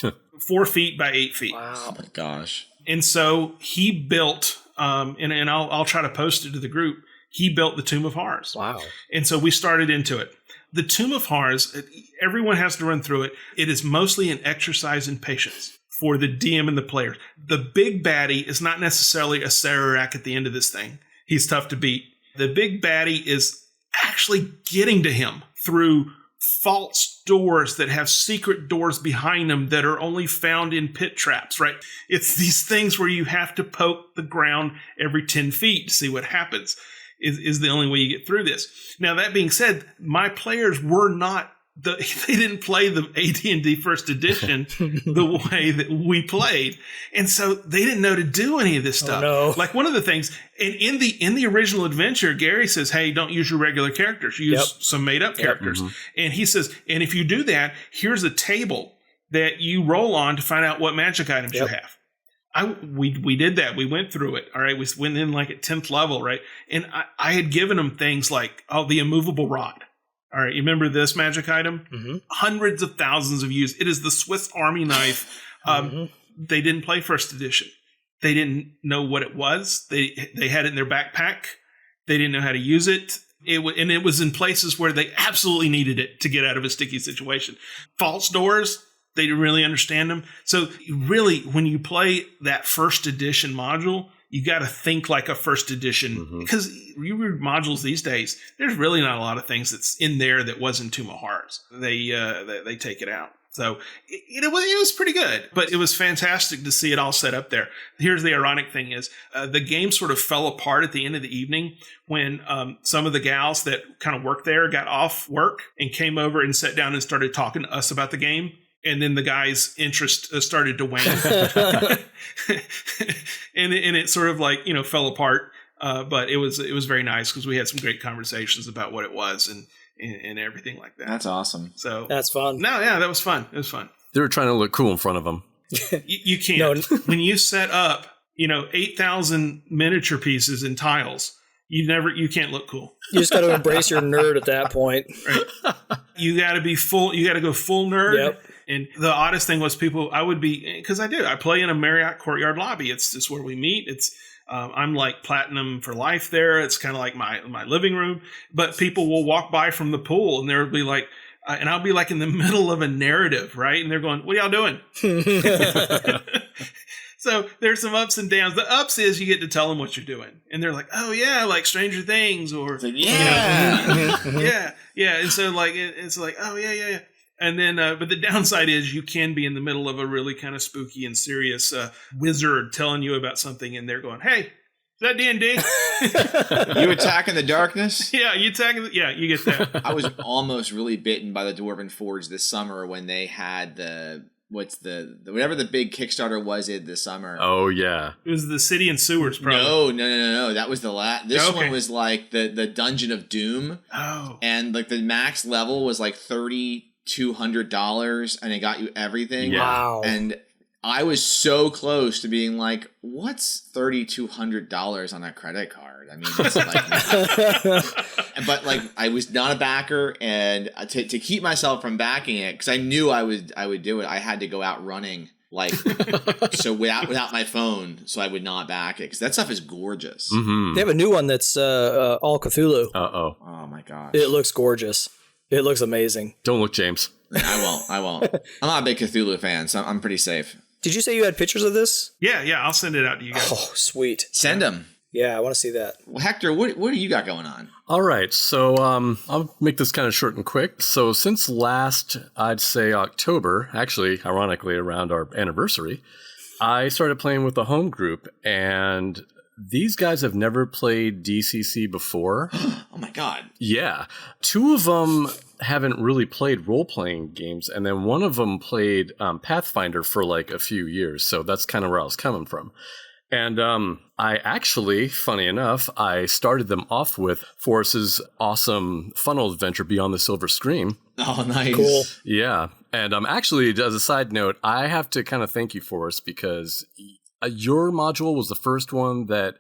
4 feet by 8 feet. Wow. Oh my gosh. And so he built, and I'll try to post it to the group. He built the Tomb of Horrors. Wow. And so we started into it. The Tomb of Horrors, everyone has to run through it. It is mostly an exercise in patience for the DM and the players. The big baddie is not necessarily a Sararak at the end of this thing. He's tough to beat. The big baddie is actually getting to him through false doors that have secret doors behind them that are only found in pit traps, right? It's these things where you have to poke the ground every 10 feet to see what happens is the only way you get through this. Now, that being said, my players were not they didn't play the AD&D first edition the way that we played. And so they didn't know to do any of this stuff. Oh, no. Like one of the things, and in the original adventure, Gary says, hey, don't use your regular characters. Use some made up characters. Mm-hmm. And he says, and if you do that, here's a table that you roll on to find out what magic items you have. We did that. We went through it. All right. We went in like at 10th level. Right. And I had given them things like, the immovable rod. All right, you remember this magic item? Mm-hmm. Hundreds of thousands of use. It is the Swiss Army knife. They didn't play first edition. They didn't know what it was. They had it in their backpack. They didn't know how to use it. And it was in places where they absolutely needed it to get out of a sticky situation. False doors, they didn't really understand them. So really, when you play that first edition module, you got to think like a first edition, because you read modules these days, there's really not a lot of things that's in there that wasn't Tomb of Horrors. They take it out. So it was pretty good, but it was fantastic to see it all set up there. Here's the ironic thing is the game sort of fell apart at the end of the evening when some of the gals that kind of worked there got off work and came over and sat down and started talking to us about the game. And then the guy's interest started to wane, and it sort of like fell apart. But it was very nice because we had some great conversations about what it was and everything like that. That's awesome. So that's fun. No, yeah, that was fun. It was fun. They were trying to look cool in front of them. You can't when you set up 8,000 miniature pieces and tiles. You can't look cool. You just got to embrace your nerd at that point. Right. You got to be full. You got to go full nerd. Yep. And the oddest thing was because I play in a Marriott Courtyard lobby. It's just where we meet. It's I'm like platinum for life there. It's kind of like my living room. But people will walk by from the pool and they'll be like, and I'll be like in the middle of a narrative, right? And they're going, "What are y'all doing?" So there's some ups and downs. The ups is you get to tell them what you're doing, and they're like, "Oh yeah, like Stranger Things," or yeah, yeah. And so like it's like, "Oh yeah." And then, but the downside is you can be in the middle of a really kind of spooky and serious wizard telling you about something, and they're going, "Hey, is that D&D?" You Attack in the Darkness? Yeah, you get that. I was almost really bitten by the Dwarven Forge this summer when they had whatever the big Kickstarter was this summer. Oh yeah, It was the City and Sewers, probably. No. That was the last. This one was like the Dungeon of Doom. Oh. And like the max level was like $3,200, and it got you everything. Yeah. Wow. And I was so close to being like, "What's $3,200 on a credit card?" I mean, it's like, but like I was not a backer, and to keep myself from backing it, because I knew I would do it, I had to go out running, like so without my phone, so I would not back it, because that stuff is gorgeous. Mm-hmm. They have a new one that's all Cthulhu. Uh-oh. Oh my gosh, It looks gorgeous. It looks amazing. Don't look, James. I won't. I'm not a big Cthulhu fan, so I'm pretty safe. Did you say you had pictures of this? Yeah, I'll send it out to you guys. Oh, sweet. Send them. Yeah, I want to see that. Well, Hector, what do you got going on? All right, so I'll make this kind of short and quick. So since last, I'd say October, actually, ironically, around our anniversary, I started playing with a home group, and these guys have never played DCC before. Oh my god. Yeah. Two of them haven't really played role-playing games, and then one of them played Pathfinder for like a few years, so that's kind of where I was coming from. And I actually, funny enough, I started them off with Forrest's awesome funnel adventure Beyond the Silver Scream. Oh, nice. Cool. Yeah. And actually, as a side note, I have to kind of thank you, Forrest, because your module was the first one that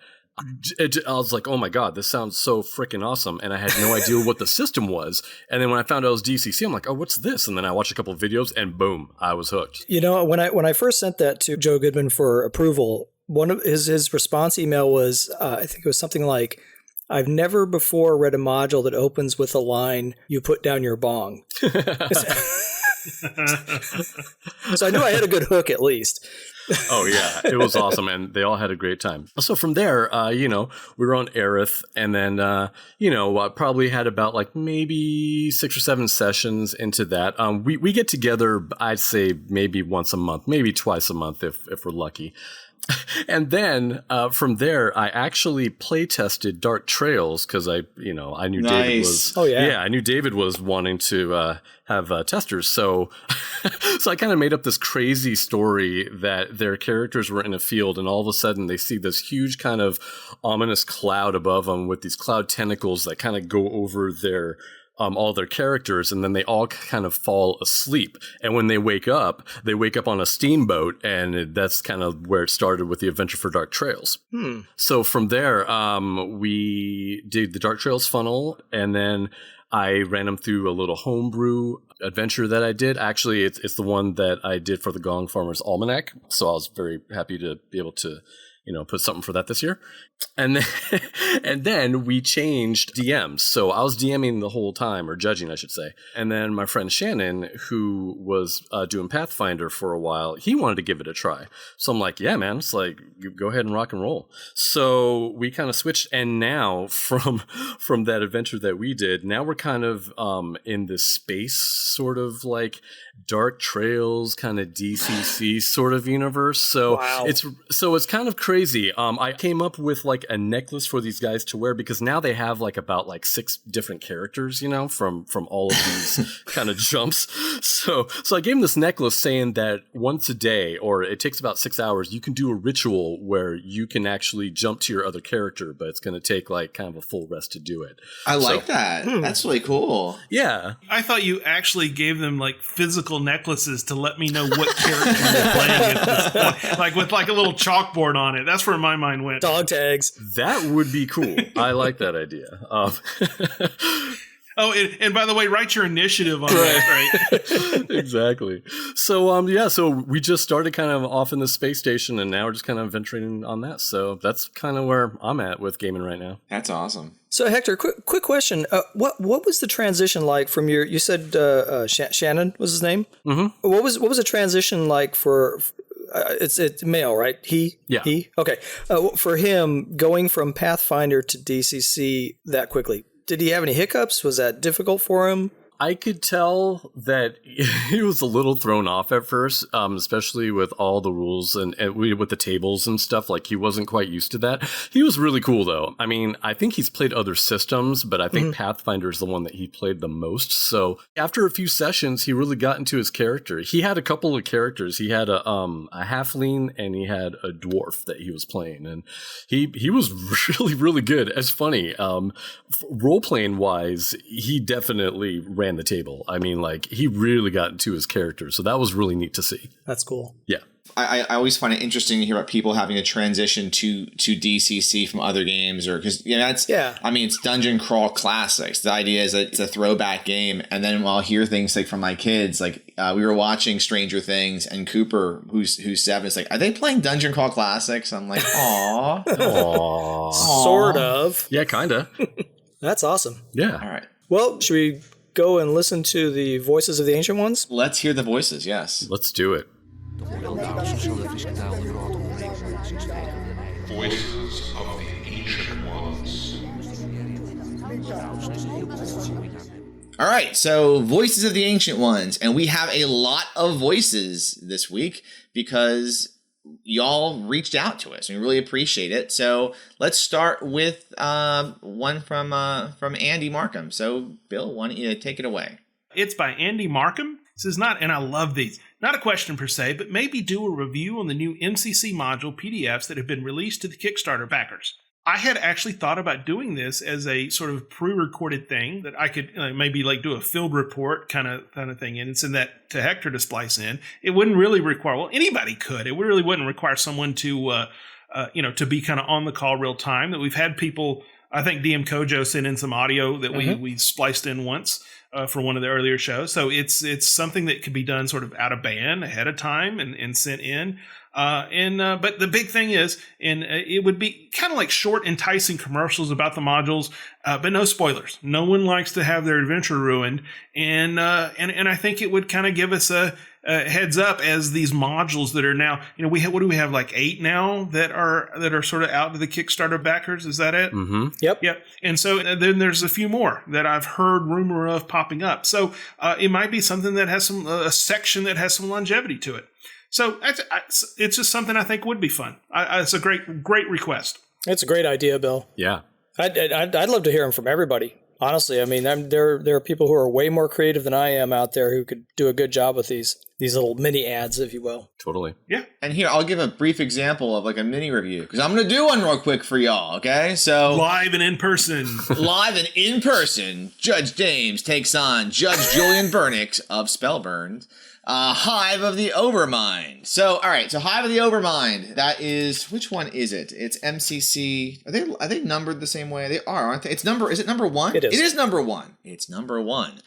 I was like, oh my God, this sounds so freaking awesome. And I had no idea what the system was. And then when I found out it was DCC, I'm like, oh, what's this? And then I watched a couple of videos and boom, I was hooked. You know, when I first sent that to Joe Goodman for approval, one of his response email was, I think it was something like, "I've never before read a module that opens with a line, 'You put down your bong.'" So I knew I had a good hook at least. Oh yeah, it was awesome, and they all had a great time. So from there, we were on Aerith, and then I probably had about like maybe 6 or 7 sessions into that. We get together, I'd say maybe once a month, maybe twice a month if we're lucky. And then from there, I actually play tested Dark Trails because I knew David was. Oh yeah, I knew David was wanting to have testers. So, so I kind of made up this crazy story that their characters were in a field, and all of a sudden they see this huge kind of ominous cloud above them with these cloud tentacles that kind of go over their. All their characters, and then they all kind of fall asleep. And when they wake up on a steamboat, and that's kind of where it started with the Adventure for Dark Trails. So from there, we did the Dark Trails funnel, and then I ran them through a little homebrew adventure that I did. Actually, it's the one that I did for the Gong Farmer's Almanac. So I was very happy to be able to put something for that this year. And then we changed DMs. So I was DMing the whole time, or judging, I should say. And then my friend Shannon, who was doing Pathfinder for a while, he wanted to give it a try. So I'm like, yeah, man, it's like, go ahead and rock and roll. So we kind of switched. And now from that adventure that we did, now we're kind of in this space sort of like Dark Trails kind of DCC sort of universe. So wow. It's kind of crazy. I came up with like a necklace for these guys to wear because now they have like about like 6 different characters, from all of these kind of jumps. So I gave them this necklace saying that once a day, or it takes about 6 hours, you can do a ritual where you can actually jump to your other character, but it's going to take like kind of a full rest to do it. I like that. That's really cool. Yeah. I thought you actually gave them like physical necklaces to let me know what character you're playing at this point. Like with like a little chalkboard on it. That's where my mind went. Dog tags. That would be cool. I like that idea. Oh, and by the way, write your initiative on that, right? Exactly. So, so we just started kind of off in the space station, and now we're just kind of venturing on that. So that's kind of where I'm at with gaming right now. That's awesome. So Hector, quick question. What was the transition like from you said Shannon was his name? Mm-hmm. What was the transition like for it's male, right? He? Yeah. He? Okay. For him, going from Pathfinder to DCC that quickly, did he have any hiccups? Was that difficult for him? I could tell that he was a little thrown off at first, especially with all the rules and with the tables and stuff. Like, he wasn't quite used to that. He was really cool, though. I mean, I think he's played other systems, but I think Pathfinder is the one that he played the most. So after a few sessions, he really got into his character. He had a couple of characters. He had a halfling and he had a dwarf that he was playing, and he was really, really good. It's funny. Role-playing wise, he definitely ran the table. I mean, like, he really got into his character, so that was really neat to see. That's cool. Yeah. I always find it interesting to hear about people having a transition to DCC from other games, or because I mean, it's Dungeon Crawl Classics. The idea is that it's a throwback game, and then I'll hear things like from my kids, like we were watching Stranger Things, and Cooper, who's 7, is like, "Are they playing Dungeon Crawl Classics?" I'm like, "Aw, Aww. Sort of. Yeah, kinda. That's awesome. Yeah. All right, Well, should we go and listen to the voices of the Ancient Ones? let's hear the voices." Yes. Let's do it. Voices of the Ancient Ones. All right, so Voices of the Ancient Ones, and we have a lot of voices this week because y'all reached out to us. We really appreciate it. So let's start with one from Andy Markham. So Bill, why don't you take it away? It's by Andy Markham. This is not, and I love these, not a question per se, but maybe do a review on the new MCC module PDFs that have been released to the Kickstarter backers. I had actually thought about doing this as a sort of pre-recorded thing that I could maybe like do a field report kind of thing, and send that to Hector to splice in. It wouldn't really require, well, anybody could. It really wouldn't require someone to, to be kind of on the call real time. That we've had people, I think DM Kojo sent in some audio that we spliced in once. For one of the earlier shows. So it's something that could be done sort of out of band ahead of time and sent in. But the big thing is, it would be kind of like short, enticing commercials about the modules, but no spoilers. No one likes to have their adventure ruined. And I think it would kind of give us a heads up as these modules that are now, what do we have, like 8 now that are sort of out to the Kickstarter backers? Is that it? Mm-hmm. Yep. And so then there's a few more that I've heard rumor of popping up. So it might be something that has a section that has some longevity to it. So it's just something I think would be fun. It's a great request. It's a great idea, Bill. Yeah. I'd love to hear them from everybody. Honestly, I mean, there are people who are way more creative than I am out there who could do a good job with these little mini ads, if you will. Totally. Yeah. And here, I'll give a brief example of like a mini review, because I'm going to do one real quick for y'all, okay? So live and in person. Live and in person, Judge James takes on Judge Julian Burnix of Spellburned. Hive of the Overmind. So, all right. So, Hive of the Overmind. That is, which one is it? It's MCC. Are they numbered the same way? They are, aren't they? Is it number 1? It is. It is number 1. It's number 1.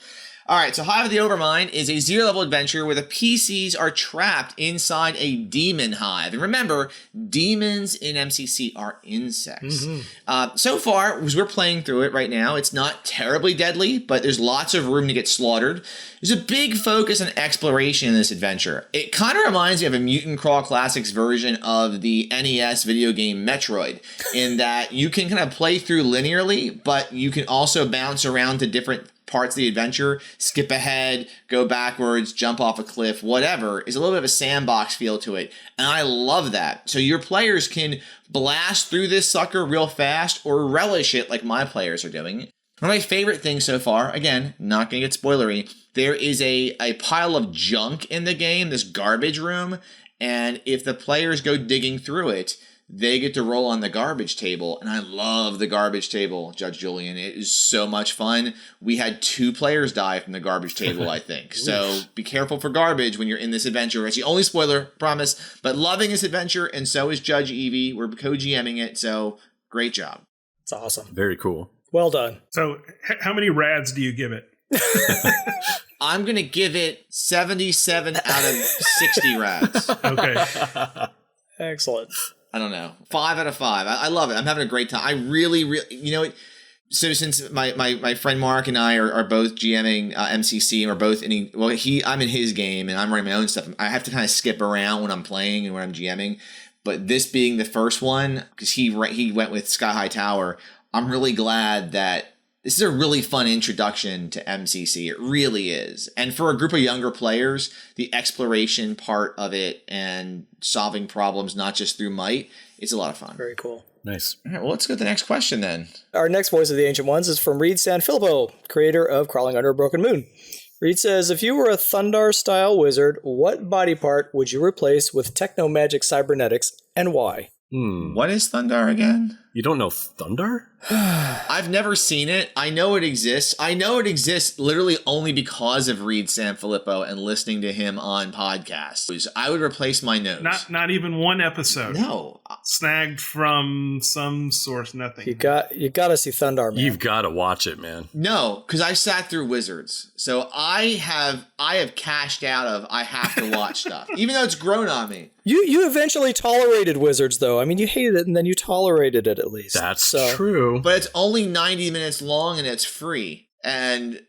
All right, so Hive of the Overmind is a 0-level adventure where the PCs are trapped inside a demon hive. And remember, demons in MCC are insects. Mm-hmm. So far, as we're playing through it right now, it's not terribly deadly, but there's lots of room to get slaughtered. There's a big focus on exploration in this adventure. It kind of reminds me of a Mutant Crawl Classics version of the NES video game Metroid, in that you can kind of play through linearly, but you can also bounce around to different parts of the adventure, skip ahead, go backwards, jump off a cliff, whatever. Is a little bit of a sandbox feel to it. And I love that. So your players can blast through this sucker real fast or relish it like my players are doing. One of my favorite things so far, again, not going to get spoilery, there is a pile of junk in the game, this garbage room, and if the players go digging through it, they get to roll on the garbage table, and I love the garbage table, Judge Julian. It is so much fun. We had 2 players die from the garbage table, I think. So be careful for garbage when you're in this adventure. It's the only spoiler, promise. But loving this adventure, and so is Judge Evie. We're co-GMing it, so great job. It's awesome. Very cool. Well done. So how many rads do you give it? I'm going to give it 77 out of 60 rads. Okay. Excellent. I don't know. 5 out of 5. I love it. I'm having a great time. I really, so since my friend Mark and I are both GMing MCC, and we're both I'm in his game and I'm running my own stuff. I have to kind of skip around when I'm playing and when I'm GMing. But this being the first one, because he went with Sky High Tower, I'm really glad that this is a really fun introduction to MCC. It really is. And for a group of younger players, the exploration part of it and solving problems, not just through might, is a lot of fun. Very cool. Nice. All right, well, let's go to the next question then. Our next Voice of the Ancient Ones is from Reed Sanfilippo, creator of Crawling Under a Broken Moon. Reed says, if you were a Thundar-style wizard, what body part would you replace with techno-magic cybernetics, and why? What is Thundar again? You don't know Thundar? I've never seen it. I know it exists. I know it exists literally only because of Reed Sanfilippo and listening to him on podcasts. I would replace my nose. Not even one episode. No. Snagged from some source, nothing. You got to see Thundar, man. You've got to watch it, man. No, because I sat through Wizards. So I have cashed out of I have to watch stuff. Even though it's grown on me. You eventually tolerated Wizards, though. I mean, you hated it, and then you tolerated it at least. That's true. But it's only 90 minutes long, and it's free. And,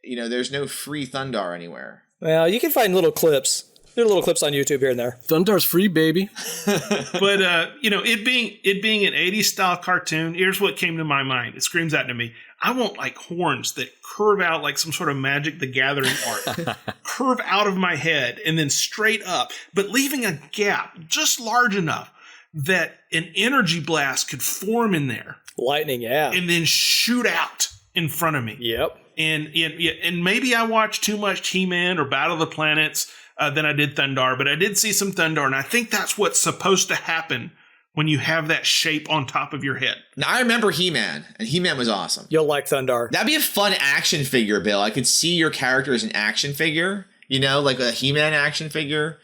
there's no free Thundar anywhere. Well, you can find little clips. There are little clips on YouTube here and there. Thundar's free, baby. But, it being an 80s style cartoon, here's what came to my mind. It screams out to me. I want like horns that curve out like some sort of Magic the Gathering art. Curve out of my head and then straight up, but leaving a gap just large enough that an energy blast could form in there. Lightning, yeah. And then shoot out in front of me. Yep. And maybe I watched too much He-Man or Battle of the Planets than I did Thundar, but I did see some Thundar, and I think that's what's supposed to happen when you have that shape on top of your head. Now, I remember He-Man, and He-Man was awesome. You'll like Thundar. That'd be a fun action figure, Bill. I could see your character as an action figure, like a He-Man action figure.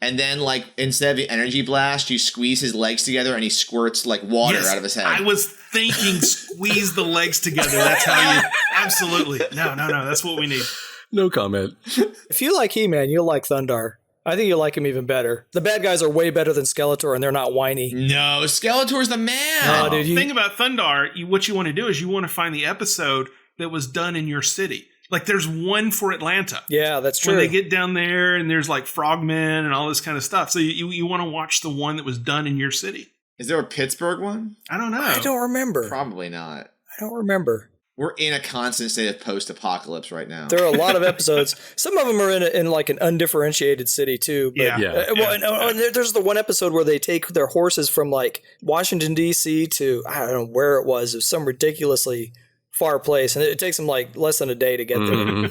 And then, like, instead of the energy blast, you squeeze his legs together and he squirts, like, water out of his head. I was thinking squeeze the legs together. That's how you... Absolutely. No. That's what we need. No comment. If you like He-Man, you'll like Thundar. I think you'll like him even better. The bad guys are way better than Skeletor, and they're not whiny. No, Skeletor's the man. No, dude, The thing about Thundar, what you want to do is you want to find the episode that was done in your city. Like, there's one for Atlanta. Yeah, that's true. When they get down there, and there's, like, frogmen and all this kind of stuff. So you want to watch the one that was done in your city. Is there a Pittsburgh one? I don't know. I don't remember. Probably not. I don't remember. We're in a constant state of post-apocalypse right now. There are a lot of episodes. Some of them are in like an undifferentiated city too. But, there's the one episode where they take their horses from like Washington D.C. to I don't know where it was. It was some ridiculously far place, and it takes them like less than a day to get there.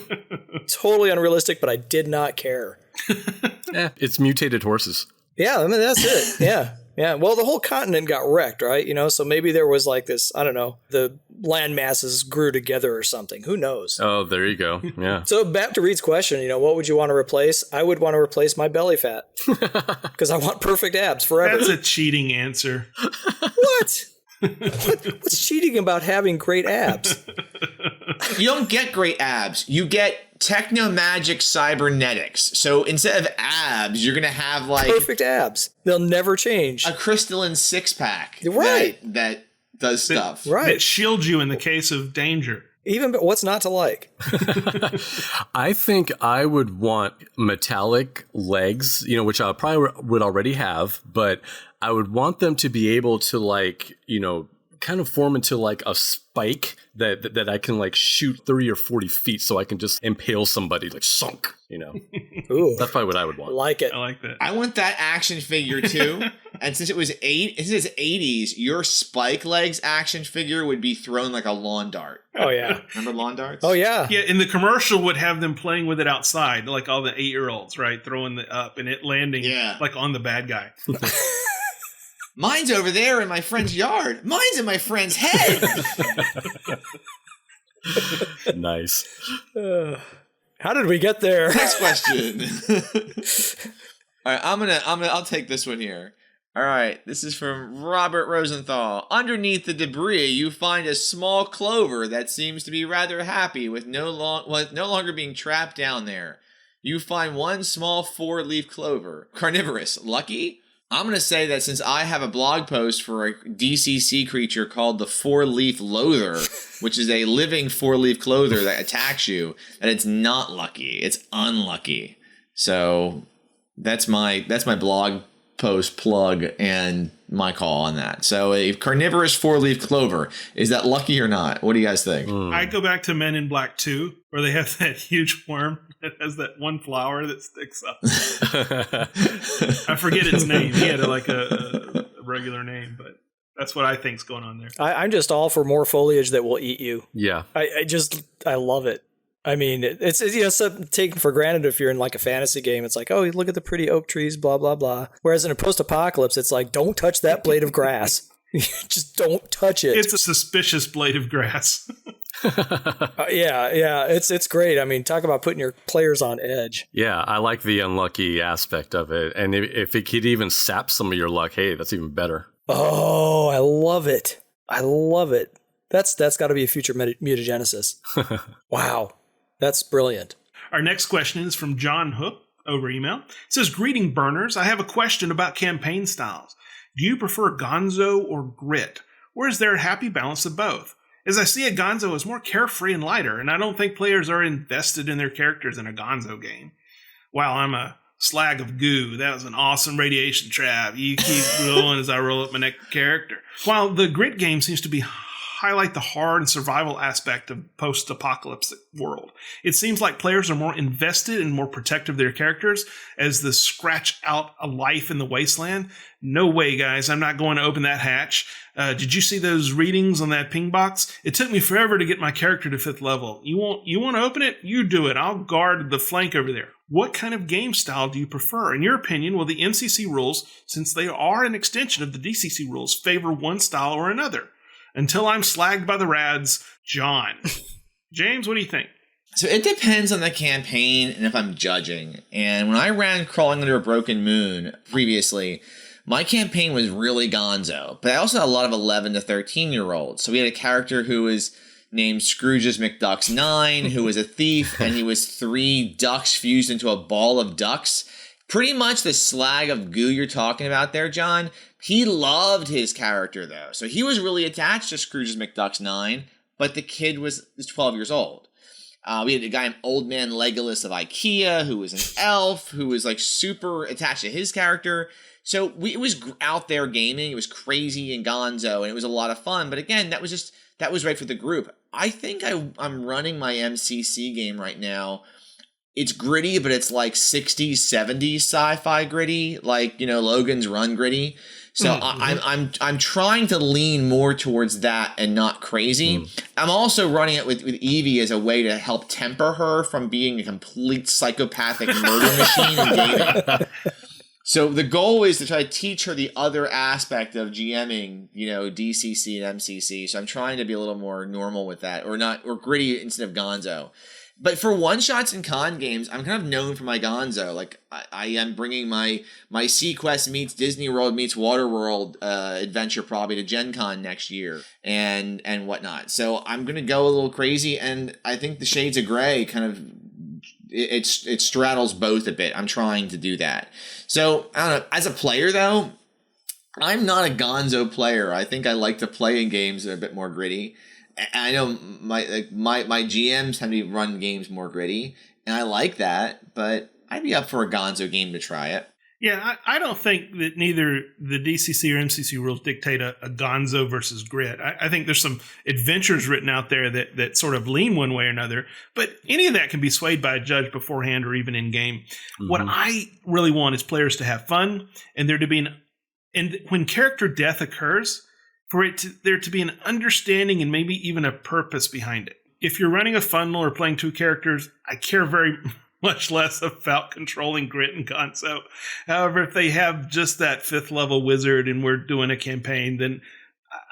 Totally unrealistic, but I did not care. It's mutated horses. Yeah, I mean that's it. Yeah. Yeah, well, the whole continent got wrecked, right? So maybe there was like this, I don't know, the land masses grew together or something. Who knows? Oh, there you go. Yeah. So back to Reed's question, what would you want to replace? I would want to replace my belly fat because I want perfect abs forever. That's a cheating answer. What? What's cheating about having great abs? You don't get great abs. You get techno-magic cybernetics. So instead of abs, you're going to have like... perfect abs. They'll never change. A crystalline six-pack. Right. That does stuff. Right. That shields you in the case of danger. Even what's not to like? I think I would want metallic legs, which I probably would already have, but I would want them to be able to like, kind of form into like a spike that I can like shoot 30 or 40 feet so I can just impale somebody like sunk, Ooh, That's probably what I would want. Like it. I like that. I want that action figure too. And since it was 80s, your spike legs action figure would be thrown like a lawn dart. Oh yeah. Remember lawn darts? Oh yeah. Yeah, in the commercial would have them playing with it outside, like all the 8-year-olds, right? Throwing it up and it landing like on the bad guy. Mine's over there in my friend's yard. Mine's in my friend's head. Nice. How did we get there? Next question. All right, I'll take this one here. All right, this is from Robert Rosenthal. Underneath the debris, you find a small clover that seems to be rather happy with no longer being trapped down there. You find one small 4-leaf clover. Carnivorous. Lucky? I'm going to say that since I have a blog post for a DCC creature called the 4-leaf loather, which is a living 4-leaf clover that attacks you, that it's not lucky. It's unlucky. So that's my blog post plug, and my call on that. So a carnivorous 4-leaf clover, is that lucky or not? What do you guys think? I go back to Men in Black 2, where they have that huge worm that has that one flower that sticks up. I forget its name. He had a regular name, but that's what I think's going on there. I'm just all for more foliage that will eat you. Yeah. I love it. I mean, it's something taken for granted if you're in like a fantasy game. It's like, oh, look at the pretty oak trees, blah, blah, blah. Whereas in a post-apocalypse, it's like, don't touch that blade of grass. Just don't touch it. It's a suspicious blade of grass. Yeah, it's great. I mean, talk about putting your players on edge. Yeah, I like the unlucky aspect of it. And if it could even sap some of your luck, hey, that's even better. Oh, I love it. I love it. That's got to be a future mutagenesis. Wow. That's brilliant. Our next question is from John Hook over email. It says, "Greeting burners. I have a question about campaign styles. Do you prefer Gonzo or Grit? Or is there a happy balance of both? As I see a Gonzo as more carefree and lighter, and I don't think players are invested in their characters in a Gonzo game. Wow, I'm a slag of goo. That was an awesome radiation trap. You keep rolling as I roll up my next character." While the Grit game seems to highlight the hard and survival aspect of post-apocalyptic world, it seems like players are more invested and more protective of their characters as they scratch out a life in the wasteland. No way, guys. I'm not going to open that hatch. Did you see those readings on that ping box? It took me forever to get my character to 5th level. You want to open it? You do it. I'll guard the flank over there. What kind of game style do you prefer? In your opinion, will the MCC rules, since they are an extension of the DCC rules, favor one style or another? Until I'm slagged by the rads, John. James, what do you think? So it depends on the campaign and if I'm judging. And when I ran Crawling Under a Broken Moon previously, my campaign was really gonzo. But I also had a lot of 11 to 13-year-olds. So we had a character who was named Scrooge's McDucks 9, who was a thief, and he was 3 ducks fused into a ball of ducks. Pretty much the slag of goo you're talking about there, John. He loved his character, though. So he was really attached to Scrooge's McDucks 9, but the kid was 12 years old. We had a guy named Old Man Legolas of IKEA, who was an elf, who was like super attached to his character. So it was out there gaming. It was crazy and gonzo, and it was a lot of fun. But again, that was right for the group. I think I'm running my MCC game right now. It's gritty, but it's like 60s, 70s sci-fi gritty, like, Logan's Run gritty. So I'm trying to lean more towards that and not crazy. I'm also running it with Evie as a way to help temper her from being a complete psychopathic murder machine in gaming. So the goal is to try to teach her the other aspect of GMing, DCC and MCC. So I'm trying to be a little more normal with that, or gritty instead of gonzo. But for one-shots and con games, I'm kind of known for my gonzo. Like, I am bringing my SeaQuest meets Disney World meets Waterworld adventure probably to Gen Con next year and whatnot. So I'm going to go a little crazy, and I think the Shades of Grey kind of, it straddles both a bit. I'm trying to do that. So, I don't know. As a player, though, I'm not a gonzo player. I think I like to play in games that are a bit more gritty. I know my GMs tend to run games more gritty, and I like that, but I'd be up for a gonzo game to try it. Yeah, I don't think that neither the DCC or MCC rules dictate a gonzo versus grit. I think there's some adventures written out there that sort of lean one way or another, but any of that can be swayed by a judge beforehand or even in game. Mm-hmm. What I really want is players to have fun, and there to be and when character death occurs, for there to be an understanding and maybe even a purpose behind it. If you're running a funnel or playing 2 characters, I care very much less about controlling grit and gonzo. However, if they have just that 5th level wizard and we're doing a campaign, then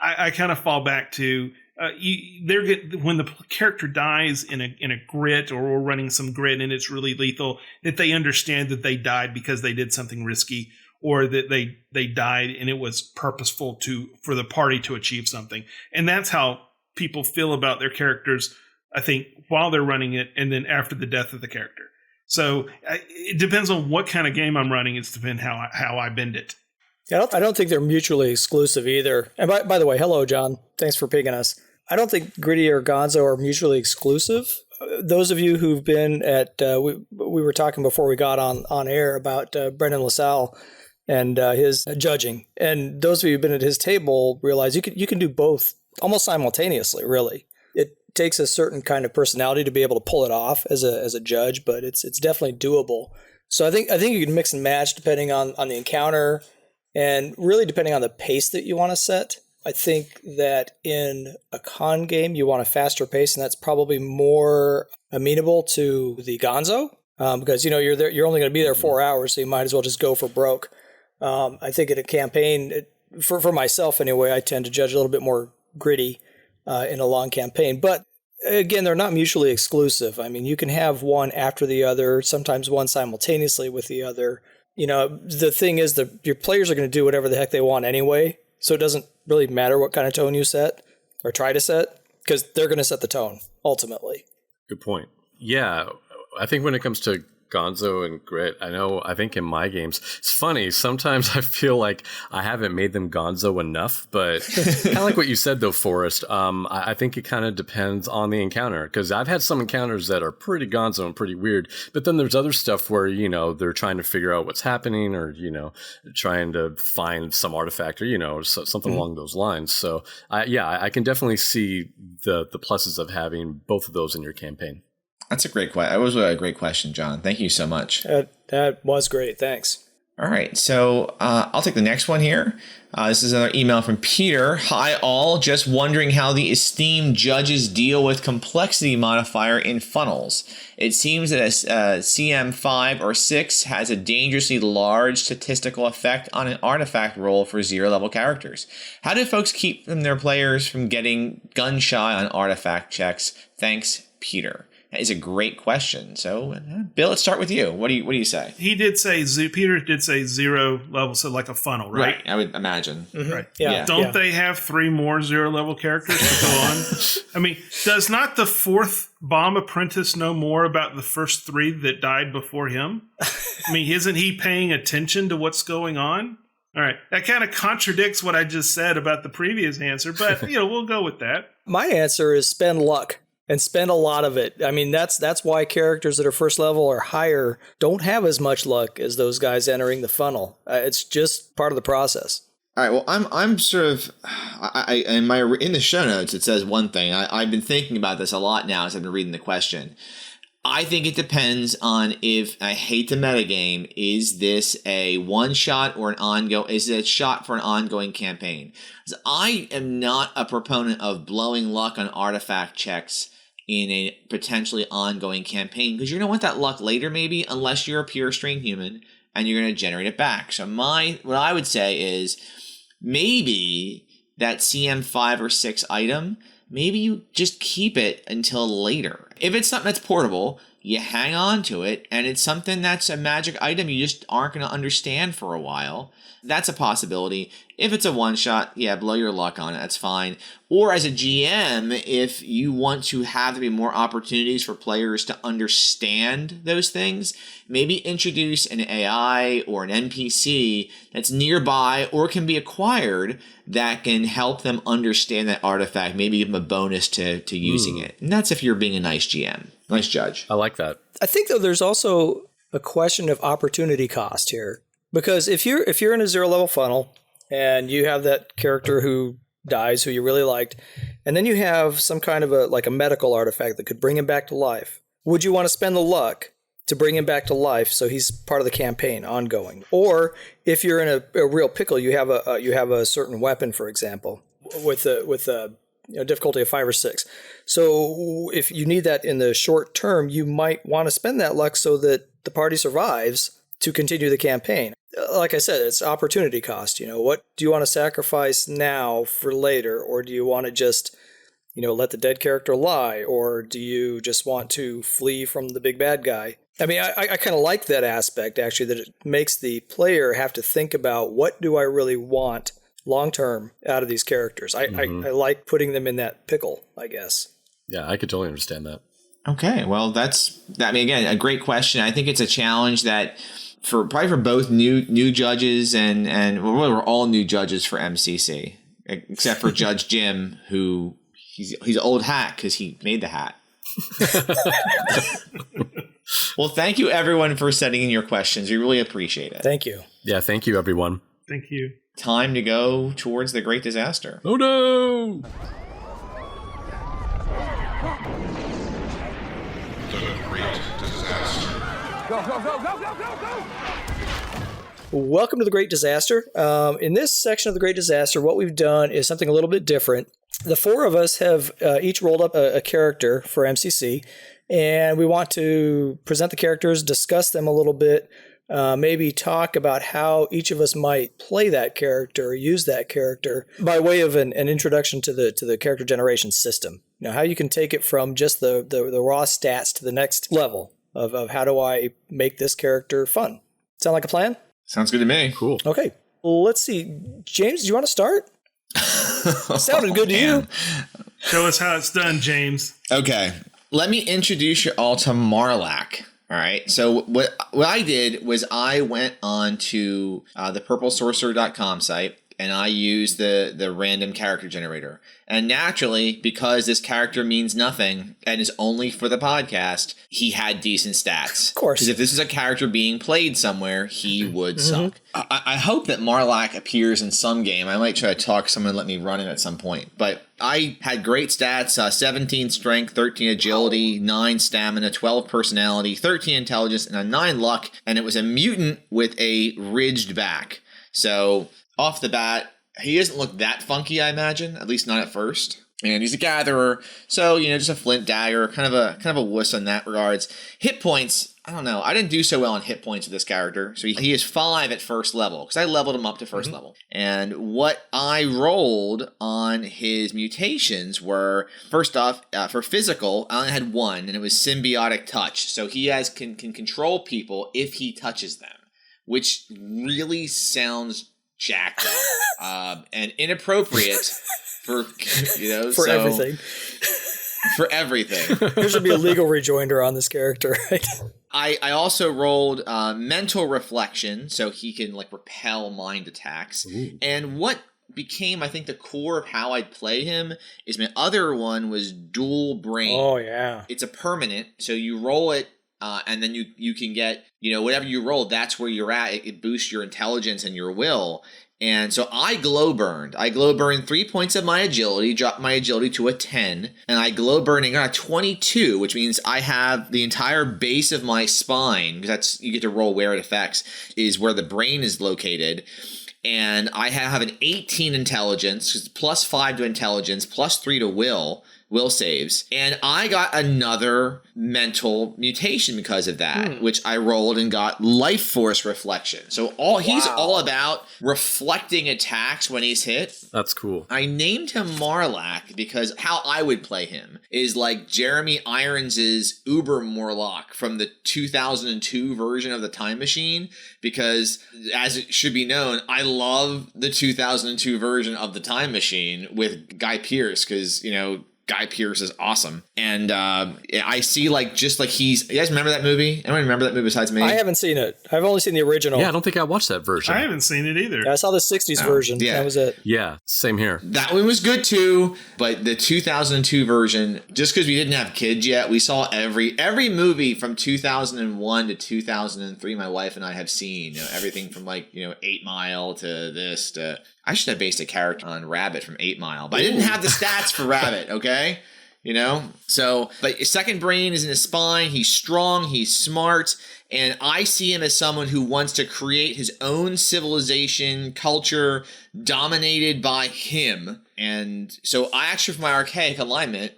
I kind of fall back to when the character dies in a grit, or we're running some grit and it's really lethal, that they understand that they died because they did something risky, or that they died and it was purposeful for the party to achieve something. And that's how people feel about their characters, I think, while they're running it and then after the death of the character. So it depends on what kind of game I'm running. It's depends how I bend it. Yeah, I don't think they're mutually exclusive either. And by the way, hello, John. Thanks for picking us. I don't think gritty or gonzo are mutually exclusive. Those of you who've been at, we were talking before we got on air about Brendan LaSalle, and his judging. And those of you who've been at his table realize you can do both almost simultaneously, really. It takes a certain kind of personality to be able to pull it off as a judge, but it's definitely doable. So I think you can mix and match depending on the encounter and really depending on the pace that you want to set. I think that in a con game, you want a faster pace, and that's probably more amenable to the Gonzo because you're there. You're only going to be there 4 hours, so you might as well just go for broke. I think in a campaign, for myself anyway, I tend to judge a little bit more gritty in a long campaign. But again, they're not mutually exclusive. I mean, you can have one after the other, sometimes one simultaneously with the other. The thing is that your players are going to do whatever the heck they want anyway. So it doesn't really matter what kind of tone you set or try to set because they're going to set the tone ultimately. Good point. Yeah, I think when it comes to Gonzo and Grit, I think in my games, it's funny, sometimes I feel like I haven't made them Gonzo enough, but kind of like what you said though, Forrest, I think it kind of depends on the encounter, because I've had some encounters that are pretty Gonzo and pretty weird, but then there's other stuff where, they're trying to figure out what's happening or, trying to find some artifact or, something along those lines. So I can definitely see the pluses of having both of those in your campaign. That's a great question. That was a great question, John. Thank you so much. That was great. Thanks. All right. So I'll take the next one here. This is another email from Peter. Hi, all. Just wondering how the esteemed judges deal with complexity modifier in funnels. It seems that a CM5 or 6 has a dangerously large statistical effect on an artifact roll for 0-level characters. How do folks keep their players from getting gun shy on artifact checks? Thanks, Peter. That is a great question. So, Bill, let's start with you. What do you say? He did say Peter did say 0 level, so like a funnel, right? Right. I would imagine. Mm-hmm. Right. Yeah. Don't they have 3 more 0-level characters to go on? I mean, does not the 4th bomb apprentice know more about the first 3 that died before him? I mean, isn't he paying attention to what's going on? All right. That kind of contradicts what I just said about the previous answer, but we'll go with that. My answer is spend luck. And spend a lot of it. I mean, that's why characters that are first level or higher don't have as much luck as those guys entering the funnel. It's just part of the process. All right. Well, I'm sort of in the show notes it says one thing. I've been thinking about this a lot now as I've been reading the question. I think it depends on if I hate the metagame. Is this a one shot or an ongoing? Is it a shot for an ongoing campaign? Because I am not a proponent of blowing luck on artifact checks in a potentially ongoing campaign, because you're going to want that luck later maybe, unless you're a pure strain human and you're going to generate it back. So what I would say is maybe that CM5 or 6 item, maybe you just keep it until later. If it's something that's portable, you hang on to it, and it's something that's a magic item you just aren't going to understand for a while. That's a possibility. If it's a one-shot, blow your luck on it. That's fine. Or as a GM, if you want to have there be more opportunities for players to understand those things, maybe introduce an AI or an NPC that's nearby or can be acquired that can help them understand that artifact, maybe give them a bonus to using it. And that's if you're being a nice GM. Nice judge. I like that. I think, though, there's also a question of opportunity cost here. Because if you're in a 0-level funnel and you have that character who dies, who you really liked, and then you have some kind of a medical artifact that could bring him back to life, would you want to spend the luck to bring him back to life so he's part of the campaign ongoing? Or if you're in a real pickle, you have a certain weapon, for example, with a difficulty of 5 or 6. So if you need that in the short term, you might want to spend that luck so that the party survives to continue the campaign. Like I said, it's opportunity cost. What do you want to sacrifice now for later? Or do you want to just, let the dead character lie? Or do you just want to flee from the big bad guy? I mean, I kind of like that aspect, actually, that it makes the player have to think about what do I really want long-term out of these characters. I like putting them in that pickle, I guess. Yeah, I could totally understand that. Okay, well, again, a great question. I think it's a challenge that probably for both new judges and we're all new judges for MCC, except for Judge Jim, who he's an old hat because he made the hat. Well, thank you everyone for sending in your questions. We really appreciate it. Thank you. Yeah, thank you, everyone. Thank you. Time to go towards the great disaster. Oh no! The Great Disaster. Welcome to the Great Disaster. In this section of the Great Disaster, what we've done is something a little bit different. The four of us have each rolled up a character for MCC, and we want to present the characters, discuss them a little bit, maybe talk about how each of us might play that character or use that character by way of an introduction to the character generation system. How you can take it from just the raw stats to the next level of how do I make this character fun. Sound like a plan? Sounds good to me. Cool. Okay. Well, let's see. James, do you want to start? Sounded good to you. Show us how it's done, James. Okay. Let me introduce you all to Marlac. All right. So what I did was I went on to the purplesorcerer.com site, and I used the random character generator. And naturally, because this character means nothing and is only for the podcast, he had decent stats. Of course. Because if this is a character being played somewhere, he would suck. I hope that Marlac appears in some game. I might try to talk someone to let me run him at some point. But I had great stats, 17 strength, 13 agility, 9 stamina, 12 personality, 13 intelligence, and a 9 luck. And it was a mutant with a ridged back. So off the bat, he doesn't look that funky, I imagine, at least not at first. And he's a gatherer, so just a flint dagger, kind of a wuss in that regards. Hit points, I don't know. I didn't do so well on hit points with this character. So he is 5 at first level, because I leveled him up to first level. And what I rolled on his mutations were, first off, for physical, I only had 1, and it was symbiotic touch. So he can control people if he touches them, which really sounds jacked up and inappropriate for everything. For everything. There should be a legal rejoinder on this character, right? I also rolled mental reflection, so he can repel mind attacks. Ooh. And what became, I think, the core of how I'd play him is my other one was dual brain. Oh yeah, it's a permanent, so you roll it. And then you can get, whatever you roll, that's where you're at. It boosts your intelligence and your will. And so I Glowburned. I Glowburned 3 points of my agility, dropped my agility to a 10. And I Glowburned and got a 22, which means I have the entire base of my spine, because you get to roll where it affects, is where the brain is located. And I have an 18 intelligence, plus 5 to intelligence, plus 3 to will saves. And I got another mental mutation because of that, which I rolled and got life force reflection. So he's all about reflecting attacks when he's hit. That's cool. I named him Marlac because how I would play him is like Jeremy Irons' Uber Morlock from the 2002 version of the Time Machine, because as it should be known, I love the 2002 version of the Time Machine with Guy Pearce, because, Guy Pearce is awesome. And I see you guys remember that movie? Anyone remember that movie besides me? I haven't seen it. I've only seen the original. Yeah, I don't think I watched that version. I haven't seen it either. I saw the 60s version. Yeah. That was it. Yeah, same here. That one was good too, but the 2002 version, just because we didn't have kids yet, we saw every movie from 2001 to 2003. My wife and I have seen everything from 8 Mile to this to. I should have based a character on Rabbit from 8 Mile, but I didn't have the stats for Rabbit, okay? So, but his second brain is in his spine. He's strong, he's smart, and I see him as someone who wants to create his own civilization, culture, dominated by him. And so I actually, for my archaic alignment,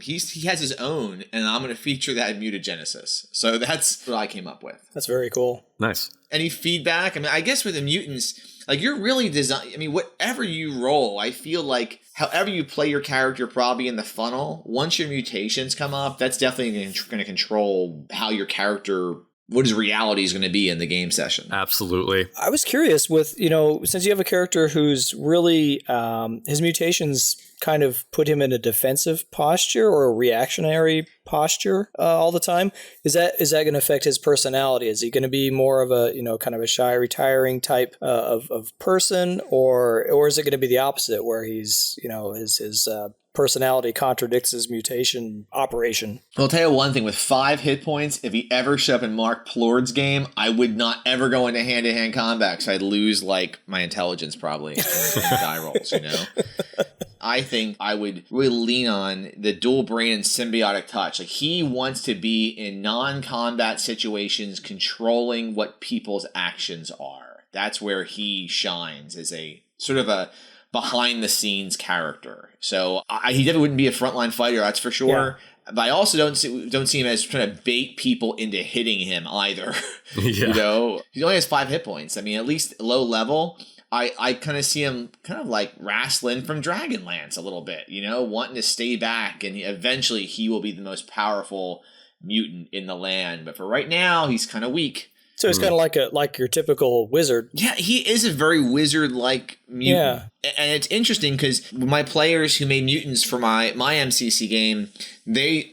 he has his own, and I'm going to feature that in mutagenesis. So that's what I came up with. That's very cool. Nice. Any feedback? I mean, I guess with the mutants, you're really whatever you roll, I feel like however you play your character probably in the funnel, once your mutations come up, that's definitely going to control how your character, what his reality is going to be in the game session. Absolutely. I was curious with, since you have a character who's really, his mutations kind of put him in a defensive posture or a reactionary posture all the time. Is that going to affect his personality? Is he going to be more of a, kind of a shy, retiring type of person, or is it going to be the opposite where he's, his personality contradicts his mutation operation. Well, I'll tell you one thing. With 5 hit points, if he ever showed up in Mark Plord's game, I would not ever go into hand-to-hand combat because I'd lose, like, my intelligence probably in die rolls, you know? I think I would really lean on the dual brain and symbiotic touch. Like, he wants to be in non-combat situations controlling what people's actions are. That's where he shines as a sort of a behind-the-scenes character. So he definitely wouldn't be a frontline fighter, that's for sure. Yeah. But I also don't see him as trying to bait people into hitting him either. Yeah. You know, he only has 5 hit points. I mean, at least low level, I kind of see him kind of like wrestling from Dragonlance a little bit, you know, wanting to stay back, and eventually he will be the most powerful mutant in the land. But for right now, he's kind of weak. So he's kind of like your typical wizard. Yeah, he is a very wizard-like mutant. Yeah. And it's interesting because my players who made mutants for my MCC game,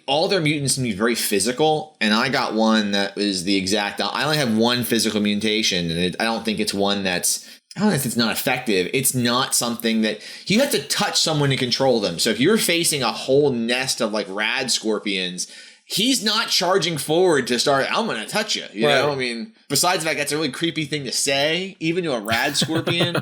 all their mutants can be very physical, and I got one that was the exact. I only have one physical mutation, and I don't think it's one that's. I don't know if it's not effective. It's not something that you have to touch someone to control them. So if you're facing a whole nest of like rad scorpions, he's not charging forward to start, I'm going to touch you. You know, I mean, besides the fact that's a really creepy thing to say, even to a rad scorpion.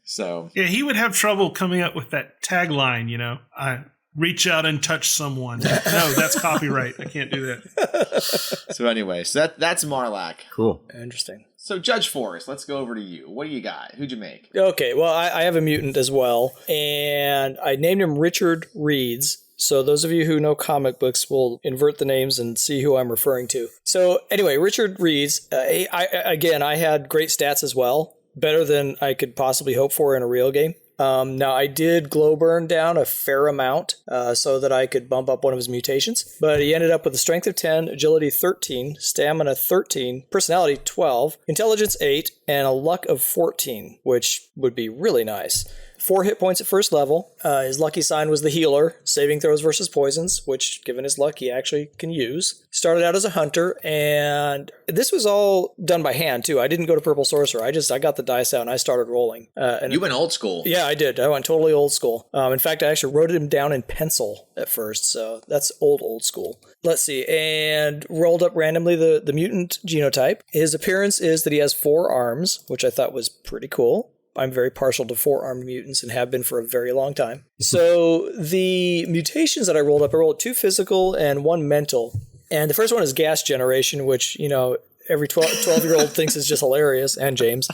So yeah, he would have trouble coming up with that tagline, you know, I reach out and touch someone. No, that's copyright. I can't do that. So anyway, so that's Marlack. Cool. Interesting. So Judge Forrest, let's go over to you. What do you got? Who'd you make? Okay, well, I have a mutant as well, and I named him Richard Reeds. So those of you who know comic books will invert the names and see who I'm referring to. So anyway, Richard Reeds, I had great stats as well, better than I could possibly hope for in a real game. Now, I did Glowburn down a fair amount so that I could bump up one of his mutations, but he ended up with a strength of 10, agility 13, stamina 13, personality 12, intelligence 8, and a luck of 14, which would be really nice. 4 hit points at first level. His lucky sign was the healer, saving throws versus poisons, which, given his luck, he actually can use. Started out as a hunter, and this was all done by hand, too. I didn't go to Purple Sorcerer. I got the dice out, and I started rolling. You went old school. Yeah, I did. I went totally old school. In fact, I actually wrote him down in pencil at first, so that's old school. Let's see, and rolled up randomly the mutant genotype. His appearance is that he has 4 arms, which I thought was pretty cool. I'm very partial to 4-armed mutants and have been for a very long time. So the mutations that I rolled 2 physical and 1 mental. And the first one is gas generation, which, you know, every 12-year-old thinks is just hilarious, and James.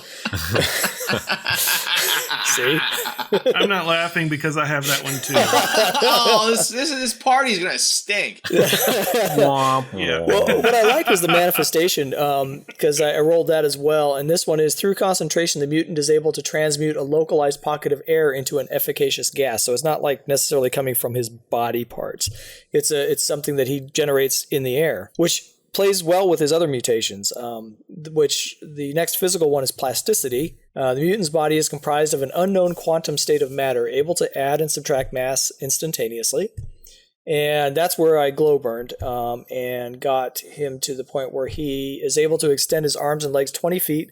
See? I'm not laughing because I have that one too. Oh, this party's gonna stink. Yeah. Well, what I like was the manifestation, because I rolled that as well. And this one is through concentration, the mutant is able to transmute a localized pocket of air into an efficacious gas. So it's not like necessarily coming from his body parts. It's something that he generates in the air, which plays well with his other mutations, which the next physical one is plasticity. The mutant's body is comprised of an unknown quantum state of matter, able to add and subtract mass instantaneously. And that's where I glowburned and got him to the point where he is able to extend his arms and legs 20 feet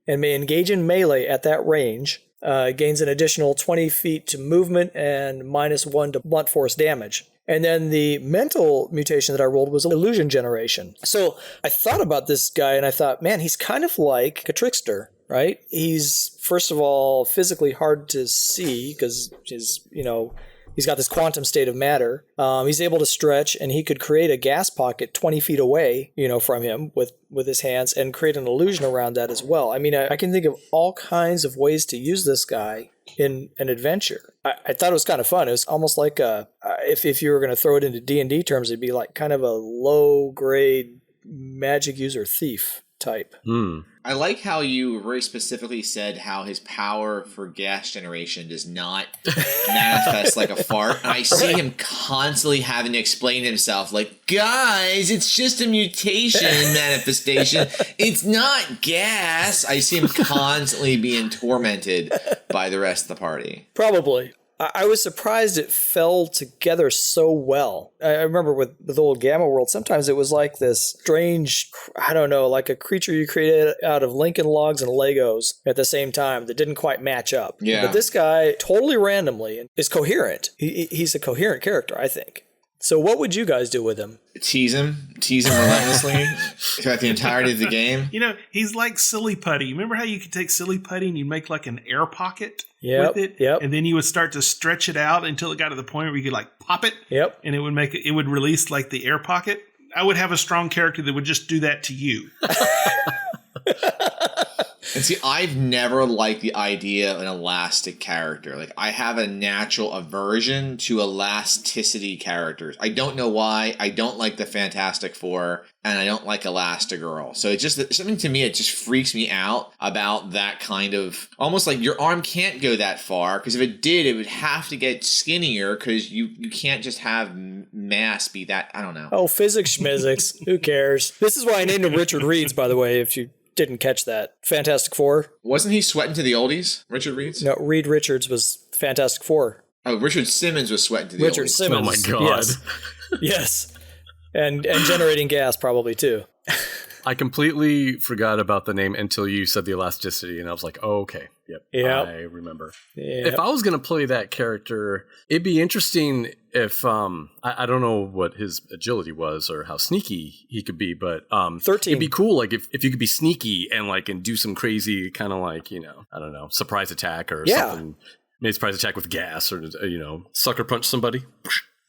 and may engage in melee at that range. Gains an additional 20 feet to movement and -1 to blunt force damage. And then the mental mutation that I rolled was illusion generation. So I thought about this guy and I thought, man, he's kind of like a trickster, right? He's, first of all, physically hard to see because he's got this quantum state of matter. He's able to stretch, and he could create a gas pocket 20 feet away, from him with his hands and create an illusion around that as well. I mean, I can think of all kinds of ways to use this guy in an adventure. I thought it was kind of fun. It was almost like if you were going to throw it into D&D terms, it'd be like kind of a low-grade magic user thief type. I like how you very specifically said how his power for gas generation does not manifest like a fart. And I see him constantly having to explain himself like, guys, it's just a mutation manifestation. It's not gas. I see him constantly being tormented by the rest of the party. Probably. I was surprised it fell together so well. I remember with the old Gamma World, sometimes it was like this strange, I don't know, like a creature you created out of Lincoln Logs and Legos at the same time that didn't quite match up. Yeah. But this guy, totally randomly, is coherent. He's a coherent character, I think. So what would you guys do with him? Tease him relentlessly throughout the entirety of the game. You know, he's like Silly Putty. Remember how you could take Silly Putty and you'd make like an air pocket with it? Yep. And then you would start to stretch it out until it got to the point where you could like pop it. Yep. And it would release like the air pocket. I would have a strong character that would just do that to you. And see, I've never liked the idea of an elastic character. Like, I have a natural aversion to elasticity characters. I don't know why. I don't like the Fantastic Four, and I don't like Elastigirl. So it's just something to me, it just freaks me out about that kind of, almost like your arm can't go that far, because if it did, it would have to get skinnier, because you can't just have mass be that, I don't know. Oh, physics schmizzics. Who cares? This is why I named him Richard Reeds, by the way, if you didn't catch that. Fantastic Four. Wasn't he sweating to the oldies, Richard Reeds? No, Reed Richards was Fantastic Four. Oh, Richard Simmons was sweating to the Richard oldies. Simmons. Oh my God. Yes. Yes. And generating gas probably too. I completely forgot about the name until you said the elasticity, and I was like, oh, okay. Yep. I remember. Yep. If I was going to play that character, it'd be interesting if, I don't know what his agility was or how sneaky he could be, but 13. It'd be cool like if you could be sneaky and like and do some crazy kind of like, you know, I don't know, surprise attack or something. Maybe surprise attack with gas or, you know, sucker punch somebody.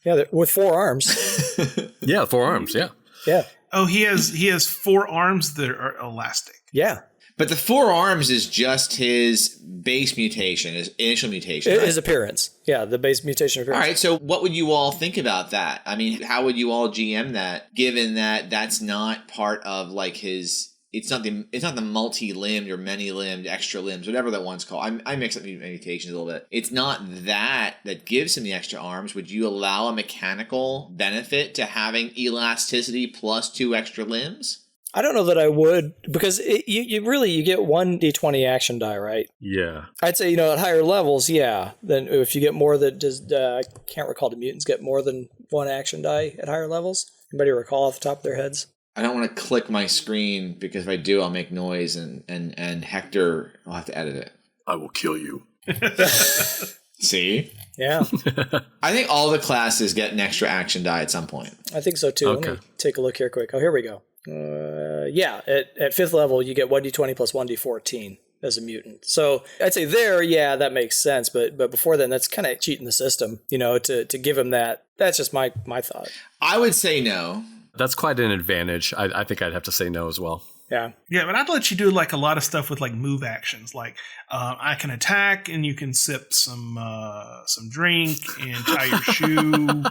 Yeah, with 4 arms. Yeah, 4 arms, yeah. Yeah. Oh, he has 4 arms that are elastic. Yeah. But the 4 arms is just his base mutation, his initial mutation. Right? His appearance. Yeah, the base mutation appearance. All right, so what would you all think about that? I mean, how would you all GM that, given that that's not part of like his... It's not the multi-limbed or many-limbed extra limbs, whatever that one's called. I mix up the mutations a little bit. It's not that gives him the extra arms. Would you allow a mechanical benefit to having elasticity plus 2 extra limbs? I don't know that I would, because you get 1 d20 action die, right? Yeah. I'd say, at higher levels, yeah. Then if you get more than I can't recall, do mutants get more than 1 action die at higher levels? Anybody recall off the top of their heads? I don't want to click my screen, because if I do, I'll make noise, and Hector, I'll have to edit it. I will kill you. See? Yeah. I think all the classes get an extra action die at some point. I think so too. Okay. Let me take a look here quick. Oh, here we go. Yeah, at 5th level, you get 1d20 plus 1d14 as a mutant. So I'd say there, yeah, that makes sense. But before then, that's kind of cheating the system, to give him that. That's just my thought. I would say no. That's quite an advantage. I think I'd have to say no as well. Yeah. Yeah, but I'd let you do like a lot of stuff with like move actions. Like I can attack and you can sip some drink and tie your shoe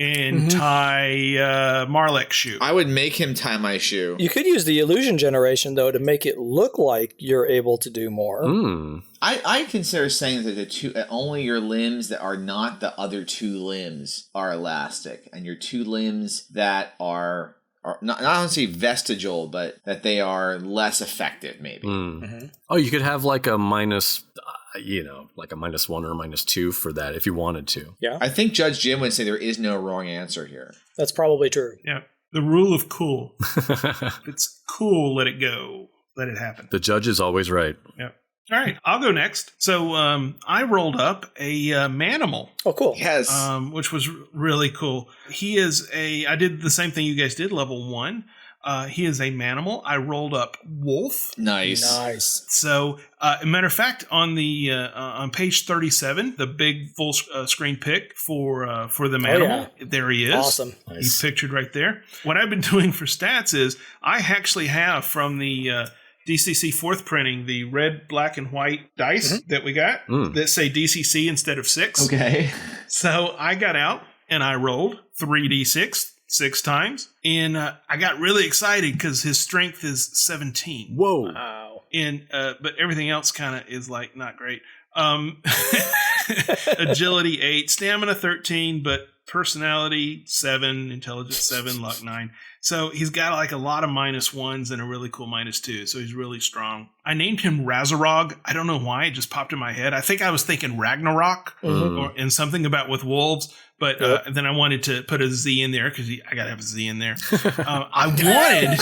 and tie Marlek's shoe. I would make him tie my shoe. You could use the illusion generation, though, to make it look like you're able to do more. I consider saying that only your limbs that are not the other 2 limbs are elastic, and your 2 limbs that are not honestly vestigial, but that they are less effective, maybe. Oh, you could have like a minus, like a -1 or -2 for that if you wanted to. Yeah. I think Judge Jim would say there is no wrong answer here. That's probably true. Yeah. The rule of cool. If it's cool, let it go. Let it happen. The judge is always right. Yeah. All right, I'll go next. So I rolled up a Manimal. Oh, cool. Yes. Which was really cool. I did the same thing you guys did, level 1. He is a Manimal. I rolled up Wolf. Nice. So, a matter of fact, on the on page 37, the big full screen pic for the Manimal, there he is. Awesome. He's pictured right there. What I've been doing for stats is I actually have from the DCC 4th printing the red, black, and white dice that we got that say DCC instead of 6. Okay. So I got out and I rolled 3d6 6 times, and I got really excited because his strength is 17. Whoa! Wow. And but everything else kind of is like not great. Agility 8, stamina 13, but personality 7, intelligence 7, luck 9. So he's got like a lot of -1s and a really cool -2. So he's really strong. I named him Razorog. I don't know why. It just popped in my head. I think I was thinking Ragnarok and something about with wolves. But then I wanted to put a Z in there because I got to have a Z in there. I wanted...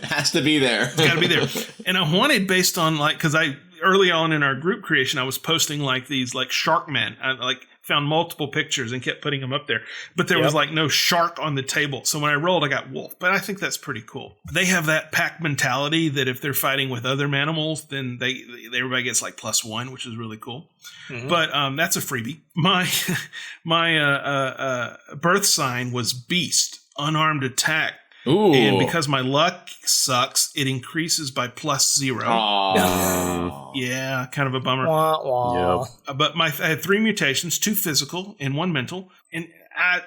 Has to be there. It's got to be there. And I wanted based on like... Because early on in our group creation, I was posting like these like shark men. I found multiple pictures and kept putting them up there. But there was like no shark on the table. So when I rolled, I got wolf. But I think that's pretty cool. They have that pack mentality that if they're fighting with other animals, then everybody gets like +1, which is really cool. But that's a freebie. My birth sign was beast, unarmed attack. Ooh. And because my luck sucks, it increases by +0. Oh. Yeah, kind of a bummer. Wah, wah. Yep. But I had 3 mutations, 2 physical and 1 mental. And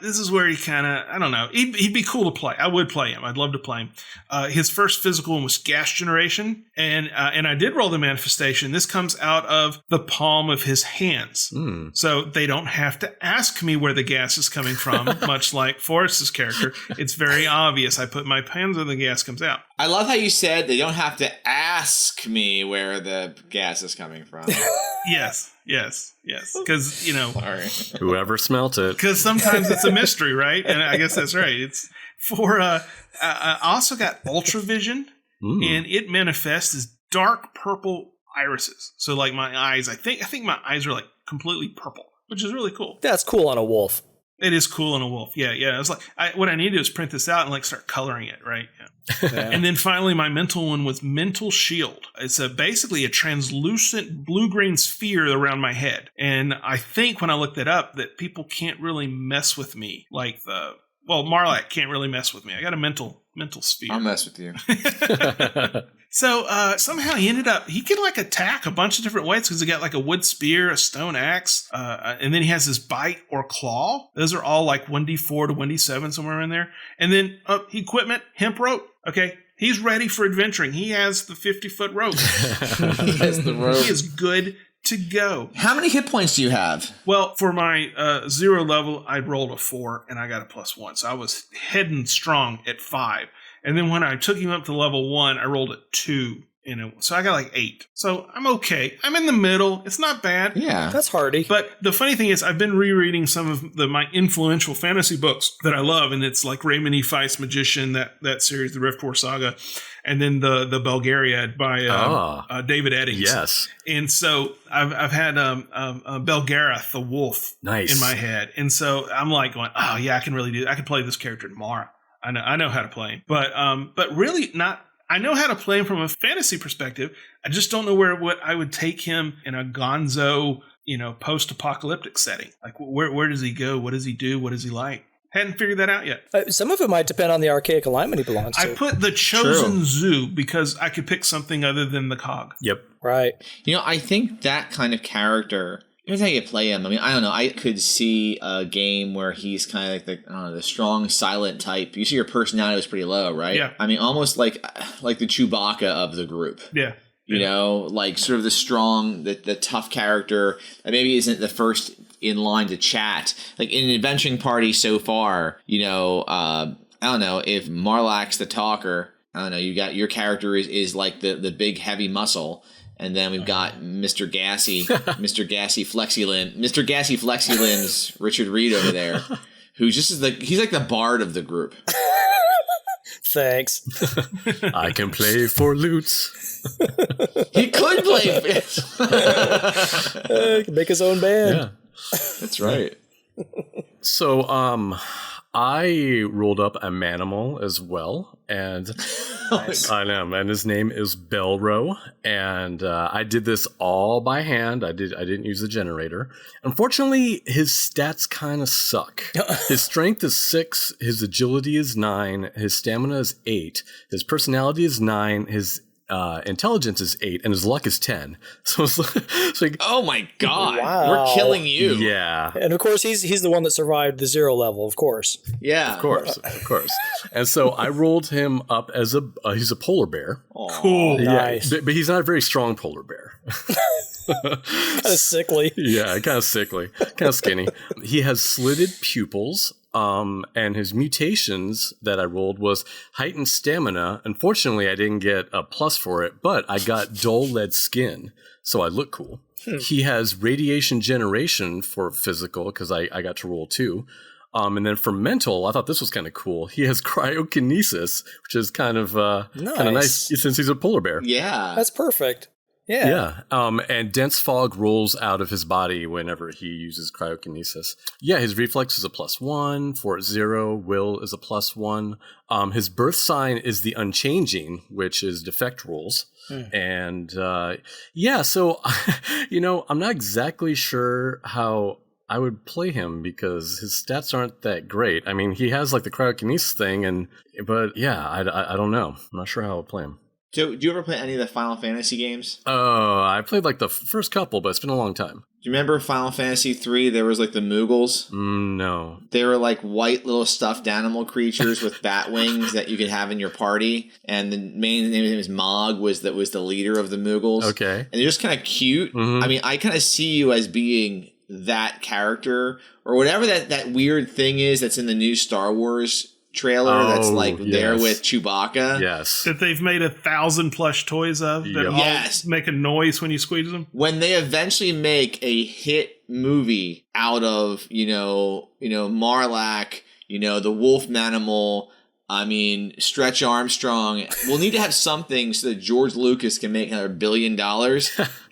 this is where he kind of, I don't know. He'd be cool to play. I would play him. I'd love to play him. His first physical one was gas generation. And I did roll the manifestation. This comes out of the palm of his hands. So they don't have to ask me where the gas is coming from, much like Forrest's character. It's very obvious. I put my hands where the gas comes out. I love how you said they don't have to ask me where the gas is coming from. Yes. Because, Sorry. Whoever smelt it. because sometimes it's a mystery, right? And I guess that's right. It's for, I also got Ultra Vision, and it manifests as dark purple irises. So like my eyes, I think my eyes are like completely purple, which is really cool. That's cool on a wolf. It is cool on a wolf. Yeah. It's like what I need to do is print this out and like start coloring it, right? Yeah. And then finally, my mental one was Mental Shield. It's basically a translucent blue-green sphere around my head. And I think when I looked it up, that people can't really mess with me. Marlac can't really mess with me. I got a mental sphere. I'll mess with you. So somehow he could like attack a bunch of different ways because he got like a wood spear, a stone axe, and then he has his bite or claw. Those are all like 1d4 to 1d7 somewhere in there. And then equipment, hemp rope. Okay, he's ready for adventuring. He has the 50-foot rope. He has the rope. He is good to go. How many hit points do you have? Well, for my 0 level, I rolled a 4 and I got a +1. So I was heading strong at 5. And then when I took him up to level 1, I rolled a 2. So I got like 8. So I'm okay. I'm in the middle. It's not bad. Yeah. That's hardy. But the funny thing is, I've been rereading some of my influential fantasy books that I love, and it's like Raymond E. Feist Magician, that series, the Rift War Saga, and then the Belgariad by David Eddings. Yes. And so I've had Belgarath the wolf in my head, and so I'm like going, oh yeah, I can really do. I can play this character tomorrow. I know how to play him, but really not. I know how to play him from a fantasy perspective. I just don't know what I would take him in a gonzo, post-apocalyptic setting. Like, where does he go? What does he do? What is he like? Hadn't figured that out yet. Some of it might depend on the archaic alignment he belongs to. I put the Chosen Zoo because I could pick something other than the cog. Yep. Right. I think that kind of character, here's how you play him. I mean, I don't know. I could see a game where he's kind of like the strong, silent type. You see your personality was pretty low, right? Yeah. I mean, almost like the Chewbacca of the group. Yeah. Like sort of the strong, the tough character that maybe isn't the first in line to chat. Like in an adventuring party so far, I don't know, if Marlac's the talker, I don't know, you got your character is like the big heavy muscle. And then we've got Mr. Gassy, Mr. Gassy Flexilin's Richard Reed over there, who just is he's like the bard of the group. Thanks. I can play for loots. He could play. He can make his own band. Yeah. That's right. So, I rolled up a manimal as well, and I know, and his name is Belro, and I did this all by hand. I didn't use the generator. Unfortunately, his stats kind of suck. His strength is 6, his agility is 9, his stamina is 8, his personality is 9, his intelligence is 8, and his luck is 10. So it's like, oh my god, wow. We're killing you. Yeah. And of course, he's the one that survived the 0 level, of course. Yeah, Of course. And so I rolled him up as he's a polar bear. Cool. Nice. But he's not a very strong polar bear. Kind of sickly. Yeah, kind of sickly, kind of skinny. He has slitted pupils. And his mutations that I rolled was heightened stamina. Unfortunately, I didn't get a plus for it, but I got dull lead skin, so I look cool. He has radiation generation for physical, because I got to roll 2. And then for mental, I thought this was kind of cool. He has cryokinesis, which is kind of nice since he's a polar bear. Yeah. That's perfect. Yeah. And dense fog rolls out of his body whenever he uses cryokinesis. Yeah, his reflex is a +1. Fort 0, will is a +1. His birth sign is the unchanging, which is defect rules. And so, I'm not exactly sure how I would play him because his stats aren't that great. I mean, he has like the cryokinesis thing, but I don't know. I'm not sure how I would play him. So, do you ever play any of the Final Fantasy games? Oh, I played like the first couple, but it's been a long time. Do you remember Final Fantasy 3? There was like the Moogles. No. They were like white little stuffed animal creatures with bat wings that you could have in your party. And the main name of him is Mog, was the leader of the Moogles. Okay. And they're just kind of cute. Mm-hmm. I mean, I kind of see you as being that character or whatever that weird thing is that's in the new Star Wars trailer that's like there with Chewbacca. Yes. That they've made 1,000 plush toys of that all make a noise when you squeeze them. When they eventually make a hit movie out of, Marlack, the wolf manimal, I mean, Stretch Armstrong, we'll need to have something so that George Lucas can make another $1 billion.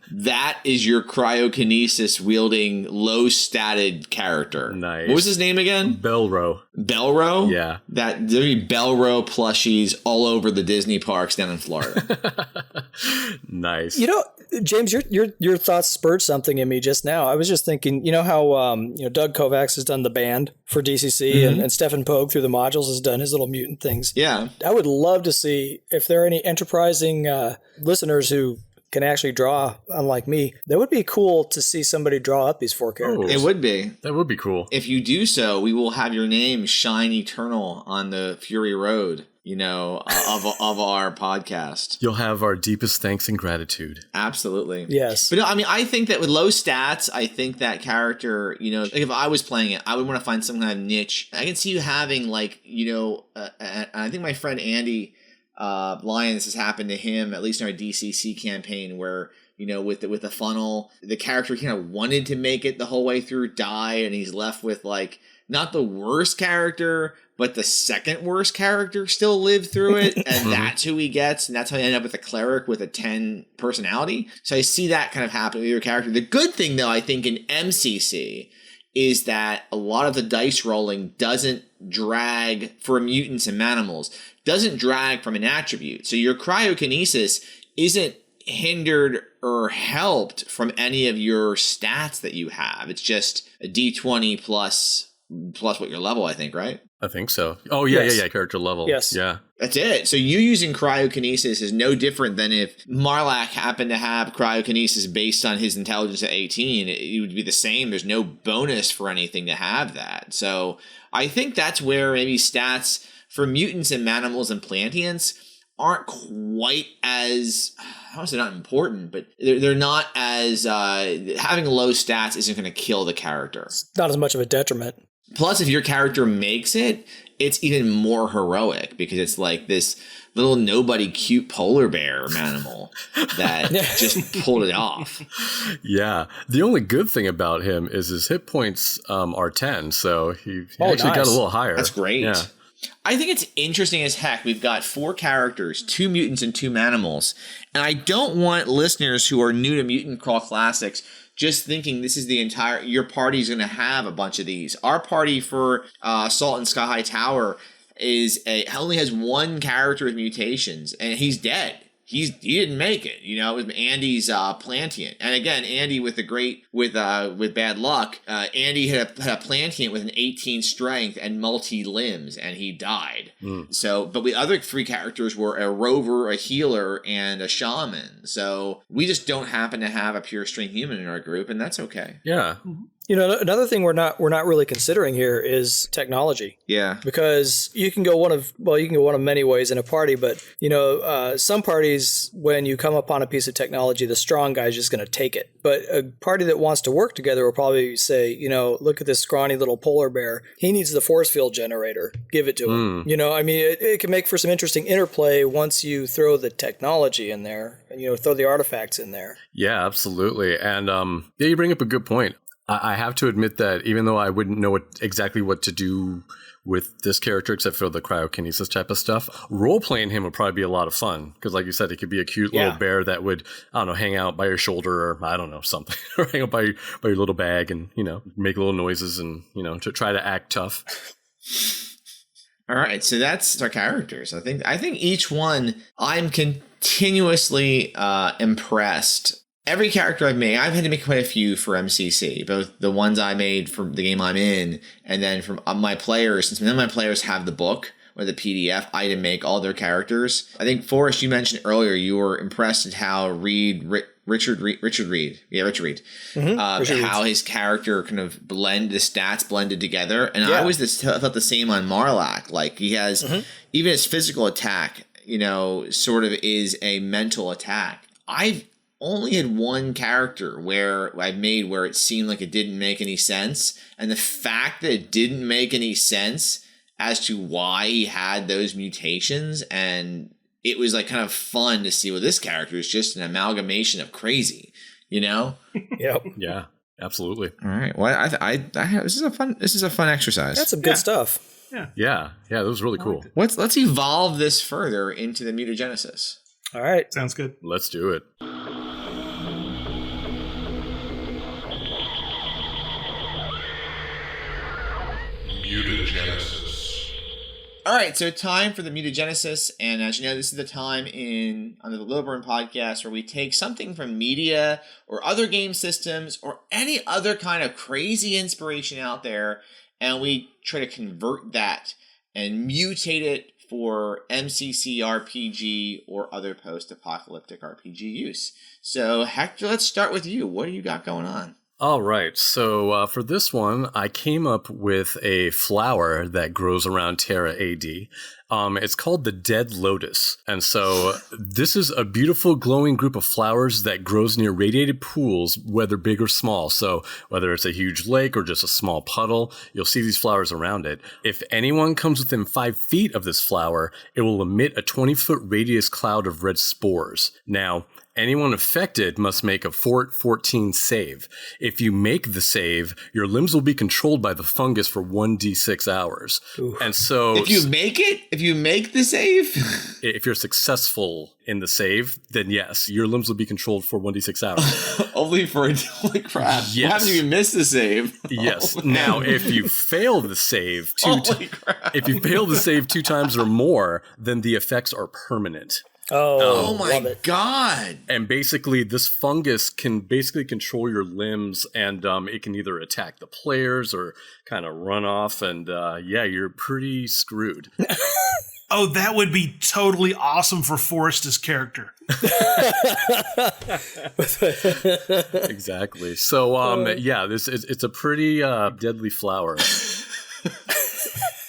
That is your cryokinesis wielding low statted character. Nice. What was his name again? Belro. Belro? Yeah. There'd be Belro plushies all over the Disney parks down in Florida. Nice. James, your thoughts spurred something in me just now. I was just thinking, how Doug Kovacs has done the band for DCC, and Stefan Pogue through the modules has done his little mutant things. Yeah. I would love to see if there are any enterprising listeners who can actually draw, unlike me. That would be cool to see somebody draw up these 4 characters. It would be. That would be cool. If you do so, we will have your name shine eternal on the Fury Road, of our podcast. You'll have our deepest thanks and gratitude. Absolutely. Yes. But no, I mean, I think that with low stats, I think that character, like if I was playing it, I would want to find some kind of niche. I can see you having I think my friend Andy Lyons has happened to him, at least in our DCC campaign, where with the funnel, the character kind of wanted to make it the whole way through, die, and he's left with like not the worst character, but the second worst character still lived through it, and that's who he gets, and that's how you end up with a cleric with a 10 personality. So I see that kind of happen with your character. The good thing, though, I think in MCC is that a lot of the dice rolling doesn't drag for mutants and manimals, doesn't drag from an attribute. So your cryokinesis isn't hindered or helped from any of your stats that you have. It's just a D20 plus what your level, I think, right? I think so. Oh, yeah, yeah, character level. Yes. Yeah. That's it. So you using cryokinesis is no different than if Marlack happened to have cryokinesis based on his intelligence at 18. It would be the same. There's no bonus for anything to have that. So I think that's where maybe stats for mutants and manimals and plantians aren't quite as, how is it not important, but they're not as, having low stats isn't going to kill the character. It's not as much of a detriment. Plus, if your character makes it, it's even more heroic because it's like this little nobody cute polar bear manimal that just pulled it off. Yeah. The only good thing about him is his hit points are 10, so he actually got a little higher. That's great. Yeah. I think it's interesting as heck. We've got 4 characters, 2 mutants and 2 manimals, and I don't want listeners who are new to Mutant Crawl Classics just thinking this is the entire, your party's going to have a bunch of these. Our party for Salt and Sky High Tower only has 1 character with mutations, and he's dead. He didn't make it. It was Andy's Plantian, and again, Andy with bad luck. Andy had a Plantian with an 18 strength and multi limbs, and he died. So, but the other 3 characters were a rover, a healer, and a shaman. So we just don't happen to have a pure strength human in our group, and that's okay. Yeah. Another thing we're not really considering here is technology. Yeah. Because you can go one of many ways in a party, but some parties, when you come upon a piece of technology, the strong guy's just going to take it. But a party that wants to work together will probably say, look at this scrawny little polar bear. He needs the force field generator. Give it to him. It can make for some interesting interplay once you throw the technology in there and throw the artifacts in there. Yeah, absolutely. And you bring up a good point. I have to admit that even though I wouldn't know exactly what to do with this character except for the cryokinesis type of stuff, role-playing him would probably be a lot of fun. Because like you said, it could be a cute little bear that would, I don't know, hang out by your shoulder or I don't know, something. Or hang out by your little bag and, make little noises and, to try to act tough. All right, so that's our characters. I think each one, I'm continuously impressed. Every character I've made, I've had to make quite a few for MCC, both the ones I made for the game I'm in, and then from my players. Since none of my players have the book or the PDF, I didn't make all their characters. I think, Forrest, you mentioned earlier you were impressed at how Richard Reed, how his character kind of the stats blended together. And I felt the same on Marlack. Like he has, even his physical attack, sort of is a mental attack. I've only had one character where it seemed like it didn't make any sense. And the fact that it didn't make any sense as to why he had those mutations, and it was like kind of fun to see, well, this character is just an amalgamation of crazy, Yep. Yeah, absolutely. All right. Well, this is a fun exercise. That's some good stuff. Yeah, that was really cool. Let's evolve this further into the mutagenesis. All right. Sounds good. Let's do it. Mutagenesis. All right, so time for the mutagenesis, and as you know, this is the time on the Glowburn podcast where we take something from media or other game systems or any other kind of crazy inspiration out there, and we try to convert that and mutate it for MCC RPG or other post-apocalyptic RPG use. So, Hector, let's start with you. What do you got going on? All right, so for this one, I came up with a flower that grows around Terra AD. It's called the Dead Lotus. And so this is a beautiful glowing group of flowers that grows near radiated pools, whether big or small. So whether it's a huge lake or just a small puddle, you'll see these flowers around it. If anyone comes within 5 feet of this flower, it will emit a 20-foot radius cloud of red spores. Now, anyone affected must make a Fort 14 save. If you make the save, your limbs will be controlled by the fungus for 1d6 hours. Ooh. And so if you make the save, if you're successful in the save, then yes, your limbs will be controlled for 1d6 hours. Holy crap. Yes. What happens if you miss the save? Yes. Now, if you fail the save if you fail the save 2 times or more, then the effects are permanent. Oh my God. And basically this fungus can basically control your limbs, and it can either attack the players or kind of run off, and you're pretty screwed. Oh, that would be totally awesome for Forrest's character. Exactly. So it's a pretty deadly flower.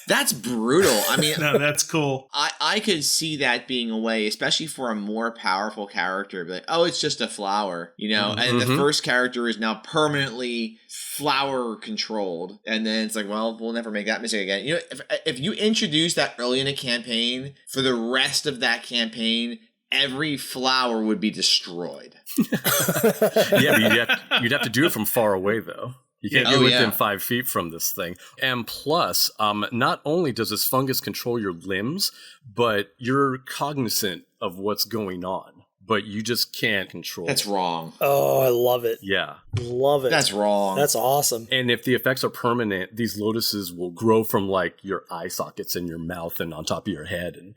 That's brutal. I mean, no, that's cool. I could see that being a way, especially for a more powerful character. Be like, oh, it's just a flower, and the first character is now permanently flower controlled. And then it's like, well, we'll never make that mistake again. If you introduce that early in a campaign, for the rest of that campaign, every flower would be destroyed. Yeah, but you'd have to do it from far away, though. You can't get within 5 feet from this thing. And plus, not only does this fungus control your limbs, but you're cognizant of what's going on, but you just can't control That's wrong. Oh, I love it. Yeah. Love it. That's wrong. That's awesome. And if the effects are permanent, these lotuses will grow from like your eye sockets in your mouth and on top of your head and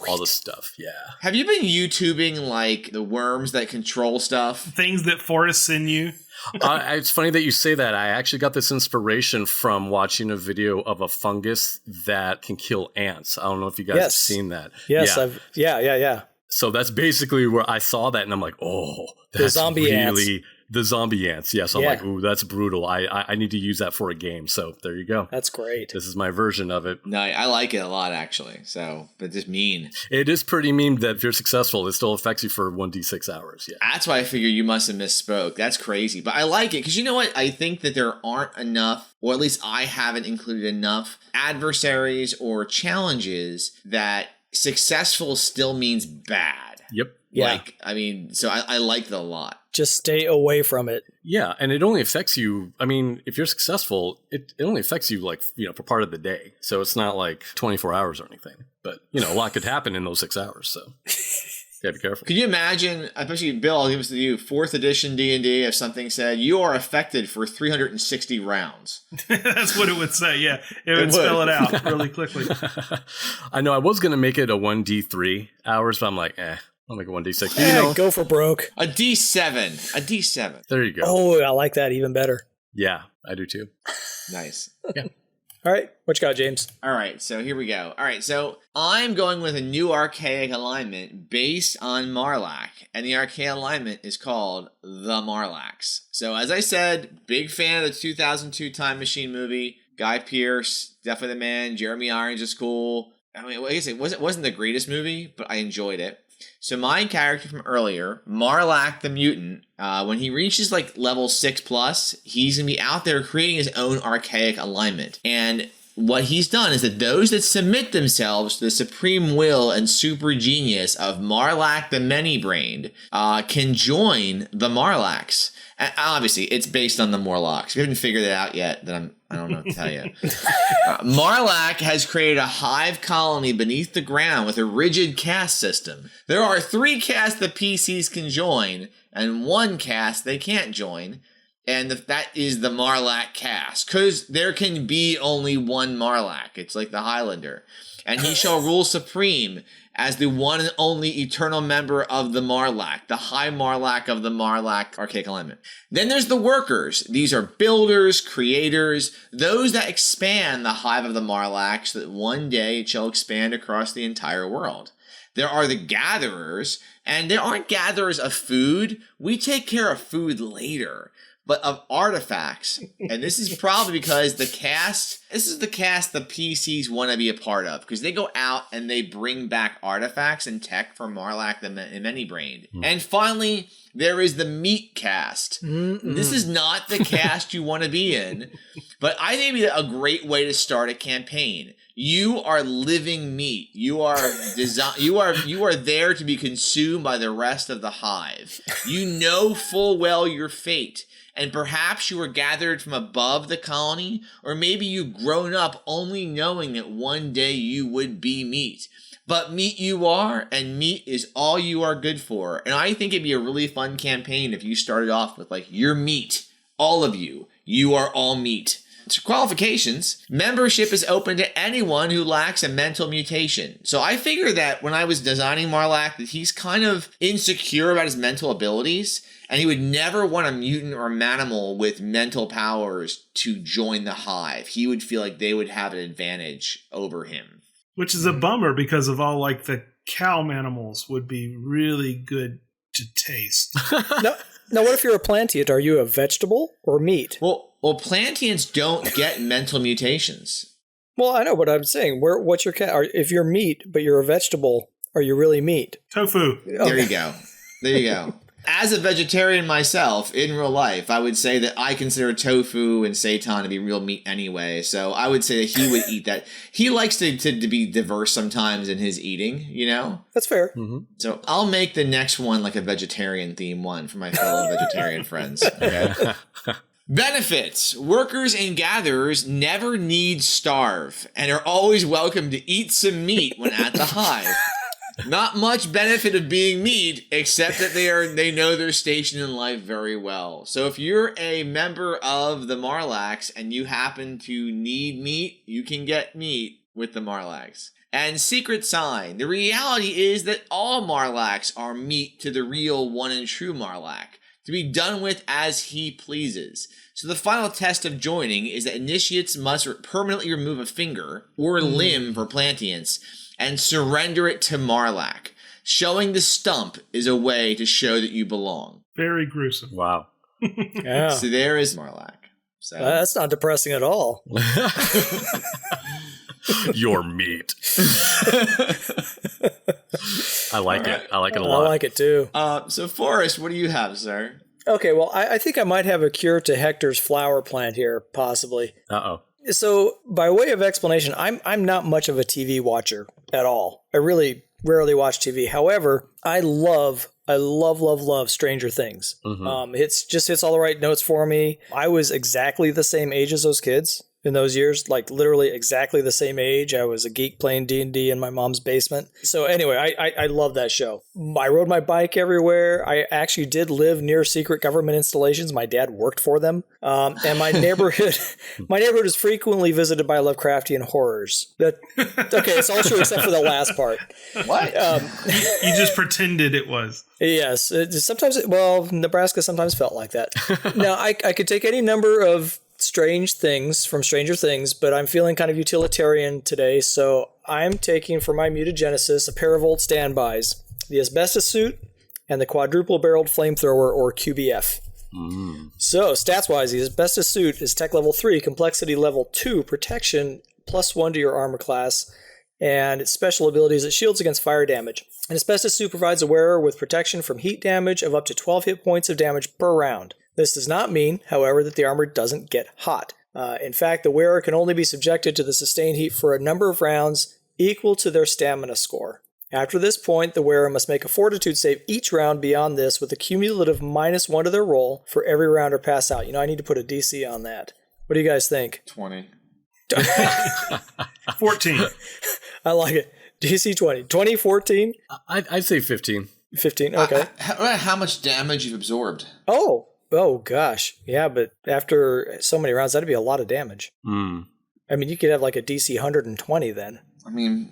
all this stuff. Yeah. Have you been YouTubing like the worms that control stuff? Things that Forrest send you? It's funny that you say that. I actually got this inspiration from watching a video of a fungus that can kill ants. I don't know if you guys have seen that. Yes, yeah. Yeah. So that's basically where I saw that, and I'm like, oh, that's zombie really The zombie ants. Yes, I'm Yeah. like, ooh, that's brutal. I need to use that for a game. So there you go. That's great. This is my version of it. No, I like it a lot, actually. So, but just mean. It is pretty mean that if you're successful, it still affects you for 1d6 hours. Yeah. That's why I figure you must have misspoke. That's crazy. But I like it because you know what? I think that there aren't enough, or at least I haven't included enough adversaries or challenges that successful still means bad. Yep. Yeah. Like, I mean, so I like that a lot. Just stay away from it. Yeah, and it only affects you. I mean, if you're successful, it only affects you like, for part of the day. So it's not like 24 hours or anything. But, a lot could happen in those 6 hours. So gotta be careful. Could you imagine, especially Bill, I'll give this to you, 4th edition D&D, if something said, you are affected for 360 rounds. That's what it would say, yeah. It would spell it out really quickly. I know I was going to make it a 1d3 hours, but I'm like, I'll make it 1d6. Go for broke. A D7. A D7. There you go. Oh, I like that even better. Yeah, I do too. Nice. All right. What you got, James? All right, so here we go. All right, so I'm going with a new archaic alignment based on Marlac, and the archaic alignment is called the Marlacs. So as I said, big fan of the 2002 Time Machine movie. Guy Pearce, definitely the man. Jeremy Irons is cool. I mean, I guess it wasn't the greatest movie, but I enjoyed it. So my character from earlier, Marlac the Mutant, when he reaches like level 6+, he's going to be out there creating his own archaic alignment. And what he's done is that those that submit themselves to the supreme will and super genius of Marlac the Many-Brained can join the Marlacs. And obviously, it's based on the Morlocks. If you haven't figured it out yet, then I don't know what to tell you. Marlac has created a hive colony beneath the ground with a rigid caste system. There are 3 castes the PCs can join, and 1 caste they can't join. And that is the Marlac caste. Because there can be only one Marlac. It's like the Highlander. And he shall rule supreme as the one and only eternal member of the Marlac, the High Marlac of the Marlac archaic alignment. Then there's the workers. These are builders, creators, those that expand the hive of the Marlac so that one day it shall expand across the entire world. There are the gatherers, and there aren't gatherers of food. We take care of food later. But of artifacts. And this is probably because this is the cast the PCs want to be a part of. Because they go out and they bring back artifacts and tech for Marlac the Many-Brained. And finally, there is the meat cast. This is not the cast you want to be in. But I think it'd be a great way to start a campaign. You are living meat. You are there to be consumed by the rest of the hive. You know full well your fate. And perhaps you were gathered from above the colony, or maybe you've grown up only knowing that one day you would be meat. But meat you are, and meat is all you are good for. And I think it'd be a really fun campaign if you started off with, like, you're meat. All of you. You are all meat. So qualifications. Membership is open to anyone who lacks a mental mutation. So I figured that when I was designing Marlac, that he's kind of insecure about his mental abilities, and he would never want a mutant or manimal with mental powers to join the hive. He would feel like they would have an advantage over him. Which is a bummer because of all like the cow manimals would be really good to taste. Now, what if you're a Plantiant? Are you a vegetable or meat? Well, Plantians don't get mental mutations. Well, I know what I'm saying. What's your if you're meat, but you're a vegetable, are you really meat? Tofu. There you go. There you go. As a vegetarian myself, in real life, I would say that I consider tofu and seitan to be real meat anyway. So I would say that he would eat that. He likes to be diverse sometimes in his eating, you know? That's fair. Mm-hmm. So I'll make the next one like a vegetarian theme one for my fellow vegetarian friends. Okay? Benefits. Workers and gatherers never need starve and are always welcome to eat some meat when at the hive. Not much benefit of being meat, except that they know their station in life very well. So if you're a member of the Marlacs and you happen to need meat, you can get meat with the Marlacs. And secret sign. The reality is that all Marlacs are meat to the real one and true Marlac, to be done with as he pleases. So the final test of joining is that initiates must permanently remove a finger or limb for Plantiants and surrender it to Marlac. Showing the stump is a way to show that you belong. Very gruesome. Wow. Yeah. So there is Marlac. So That's not depressing at all. Your meat. I like it. I like it a I lot. like it too. so Forrest, what do you have, sir? Okay, well, I think I might have a cure to Hector's flower plant here, possibly. Uh-oh. So, by way of explanation, I'm not much of a TV watcher at all. I really rarely watch TV. However, I love Stranger Things. Mm-hmm. Hits all the right notes for me. I was exactly the same age as those kids in those years, like literally exactly the same age. I was a geek playing D&D in my mom's basement. So anyway, I love that show. I rode my bike everywhere. I actually did live near secret government installations. My dad worked for them. And my neighborhood is frequently visited by Lovecraftian horrors. Okay, it's all true except for the last part. What? You just pretended it was. Yes. Nebraska sometimes felt like that. Now, I could take any number of strange things from Stranger Things, but I'm feeling kind of utilitarian today, so I'm taking for my mutagenesis a pair of old standbys, the asbestos suit and the quadruple-barreled flamethrower, or QBF. So, stats-wise, the asbestos suit is tech level 3, complexity level 2, protection +1 to your armor class, and its special abilities, it shields against fire damage. An asbestos suit provides a wearer with protection from heat damage of up to 12 hit points of damage per round. This does not mean, however, that the armor doesn't get hot. In fact, the wearer can only be subjected to the sustained heat for a number of rounds equal to their stamina score. After this point, the wearer must make a fortitude save each round beyond this with a cumulative -1 to their roll for every round or pass out. I need to put a DC on that. What do you guys think? 20. 14. I like it. DC 20. 20, 14? I'd say 15. 15, okay. How much damage you've absorbed? Oh, gosh. Yeah, but after so many rounds, that'd be a lot of damage. Mm. I mean, you could have like a DC 120 then. I mean,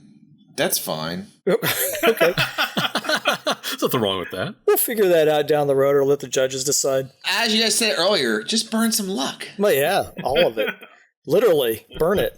that's fine. Okay. There's nothing wrong with that. We'll figure that out down the road or let the judges decide. As you guys said earlier, just burn some luck. Well, yeah, all of it. Literally, burn it.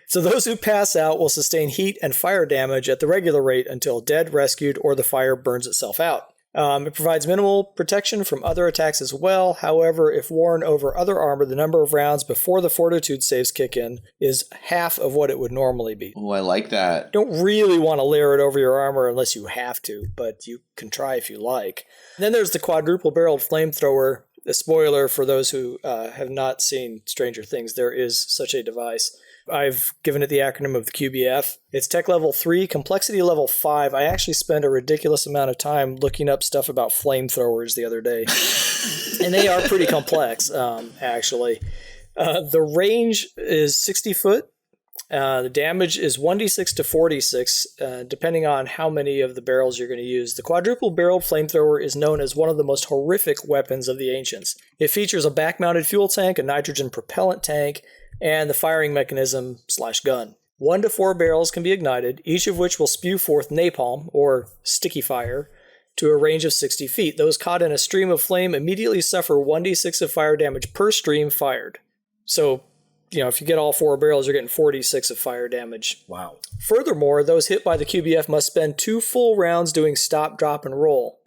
So those who pass out will sustain heat and fire damage at the regular rate until dead, rescued, or the fire burns itself out. It provides minimal protection from other attacks as well. However, if worn over other armor, the number of rounds before the fortitude saves kick in is half of what it would normally be. Oh, I like that. You don't really want to layer it over your armor unless you have to, but you can try if you like. And then there's the quadruple-barreled flamethrower. A spoiler for those who have not seen Stranger Things, there is such a device. I've given it the acronym of the QBF. It's tech level 3, complexity level 5. I actually spent a ridiculous amount of time looking up stuff about flamethrowers the other day. And they are pretty complex, actually. The range is 60 foot. The damage is 1d6 to 4d6, depending on how many of the barrels you're going to use. The quadruple-barreled flamethrower is known as one of the most horrific weapons of the ancients. It features a back-mounted fuel tank, a nitrogen propellant tank, and the firing mechanism / gun. 1 to 4 barrels can be ignited, each of which will spew forth napalm, or sticky fire, to a range of 60 feet. Those caught in a stream of flame immediately suffer 1d6 of fire damage per stream fired. So, if you get all 4 barrels, you're getting 46 of fire damage. Wow. Furthermore, those hit by the QBF must spend 2 full rounds doing stop, drop, and roll,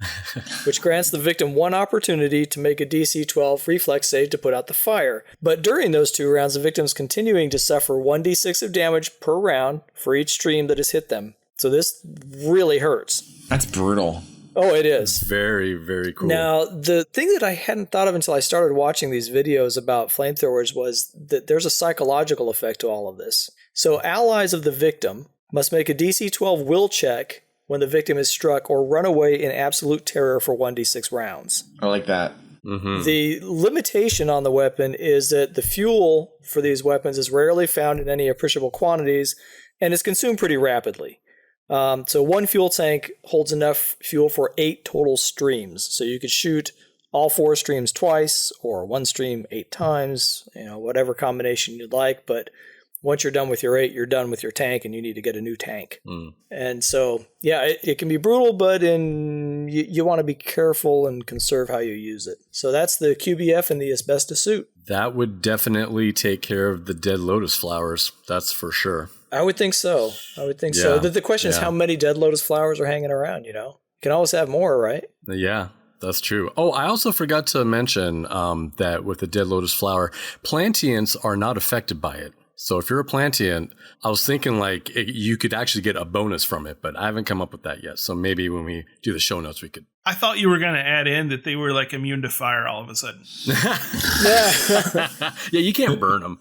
which grants the victim 1 opportunity to make a DC 12 reflex save to put out the fire. But during those 2 rounds, the victim's continuing to suffer 1d6 of damage per round for each stream that has hit them. So this really hurts. That's brutal. Oh, it is. Very, very cool. Now, the thing that I hadn't thought of until I started watching these videos about flamethrowers was that there's a psychological effect to all of this. So allies of the victim must make a DC 12 will check when the victim is struck or run away in absolute terror for 1d6 rounds. I like that. Mm-hmm. The limitation on the weapon is that the fuel for these weapons is rarely found in any appreciable quantities and is consumed pretty rapidly. So 1 fuel tank holds enough fuel for 8 total streams. So you could shoot all 4 streams twice or 1 stream 8 times, whatever combination you'd like. But once you're done with your 8, you're done with your tank and you need to get a new tank. Mm. And so, yeah, it can be brutal, but you want to be careful and conserve how you use it. So that's the QBF and the asbestos suit. That would definitely take care of the dead lotus flowers. That's for sure. I would think so. So. The question is how many dead lotus flowers are hanging around, You can always have more, right? Yeah. That's true. Oh, I also forgot to mention that with the dead lotus flower, plantians are not affected by it. So if you're a plantient, I was thinking like you could actually get a bonus from it, but I haven't come up with that yet. So maybe when we do the show notes, we could. I thought you were going to add in that they were like immune to fire all of a sudden. Yeah, you can't burn them.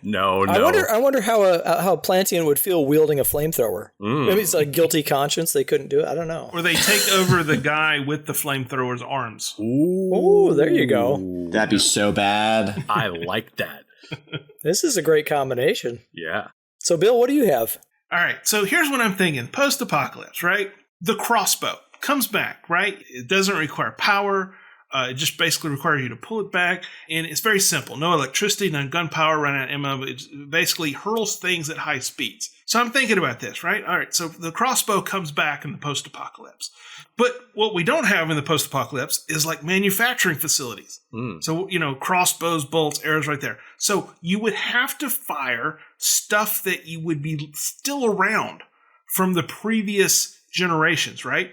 No. I wonder how a Plantian would feel wielding a flamethrower. Maybe it's a guilty conscience. They couldn't do it. I don't know. Or they take over the guy with the flamethrower's arms. Ooh, there you go. That'd be so bad. I like that. This is a great combination. Yeah. So, Bill, what do you have? All right, so here's what I'm thinking. Post-apocalypse, right? The crossbow comes back, right? It doesn't require power. It just basically requires you to pull it back. And it's very simple. No electricity, no gunpowder, run out of ammo. It basically hurls things at high speeds. So I'm thinking about this, right? All right, so the crossbow comes back in the post-apocalypse. But what we don't have in the post-apocalypse is like manufacturing facilities. So, crossbows, bolts, arrows right there. So you would have to fire stuff that you would be still around from the previous generations, right?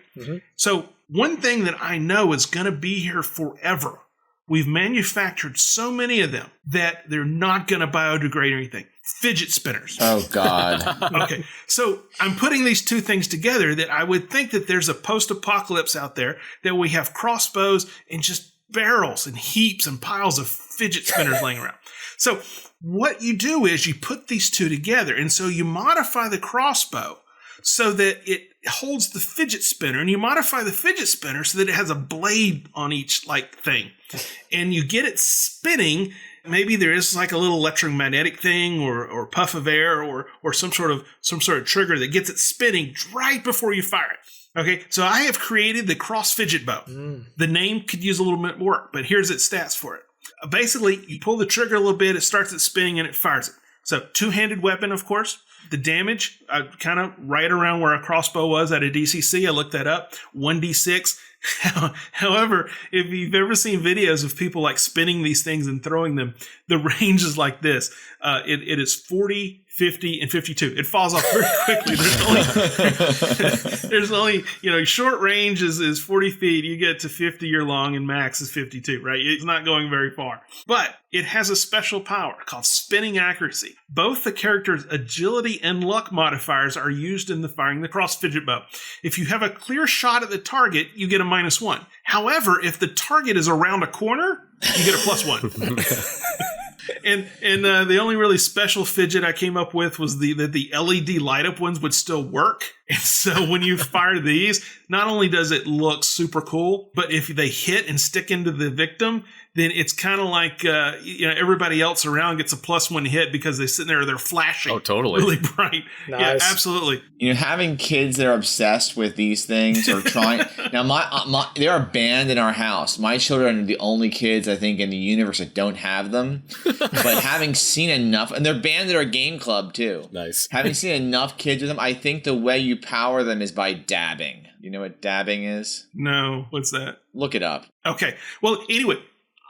So one thing that I know is going to be here forever. We've manufactured so many of them that they're not going to biodegrade or anything. Fidget spinners. Oh, God. Okay, so I'm putting these two things together that I would think that there's a post-apocalypse out there that we have crossbows and just barrels and heaps and piles of fidget spinners laying around. So what you do is you put these two together, and so you modify the crossbow so that it holds the fidget spinner, and you modify the fidget spinner so that it has a blade on each thing, and you get it spinning. Maybe there is like a little electromagnetic thing or puff of air or some sort of trigger that gets it spinning right before you fire it. Okay, so I have created the cross fidget bow. The name could use a little bit more work, but here's its stats for it. Basically, you pull the trigger a little bit, it starts it spinning, and it fires it. So two-handed weapon, of course. The damage, kind of right around where a crossbow was at a DCC. I looked that up. 1d6. However, if you've ever seen videos of people like spinning these things and throwing them, the range is like this. It is 40, 50, and 52. It falls off very quickly. There's only short range is 40 feet. You get to 50, you're long, and max is 52, right? It's not going very far. But it has a special power called spinning accuracy. Both the character's agility and luck modifiers are used in firing the cross fidget bow. If you have a clear shot at the target, you get a -1. However, if the target is around a corner, you get a +1. And the only really special fidget I came up with was the LED light up ones would still work. And so when you fire these, not only does it look super cool, but if they hit and stick into the victim, then it's kind of like everybody else around gets a +1 hit because they're sitting there, they're flashing. Oh, totally. Really bright. Nice. Yeah, absolutely. Having kids that are obsessed with these things or trying. Now, they're banned in our house. My children are the only kids, I think, in the universe that don't have them. But having seen enough, and they're banned at our game club, too. Nice. Having seen enough kids with them, I think the way you power them is by dabbing. You know what dabbing is? No, what's that? Look it up. Okay. Well, anyway,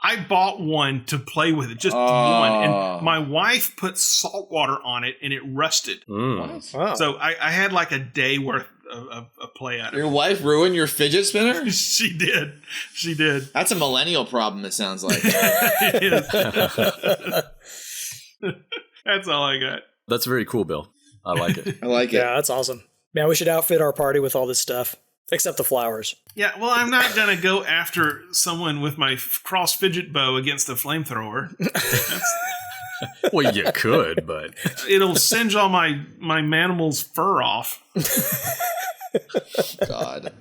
I bought one to play with it, just one. And my wife put salt water on it and it rusted. What? Wow. So I had like a day worth of play at it. Your wife ruined your fidget spinner? She did. She did. That's a millennial problem, it sounds like. It is. That's all I got. That's very cool, Bill. I like it. I like it. Yeah, that's awesome. Man, we should outfit our party with all this stuff, except the flowers. Yeah, well, I'm not going to go after someone with my cross fidget bow against a flamethrower. Well, you could, but It'll singe all my manimal's fur off. God.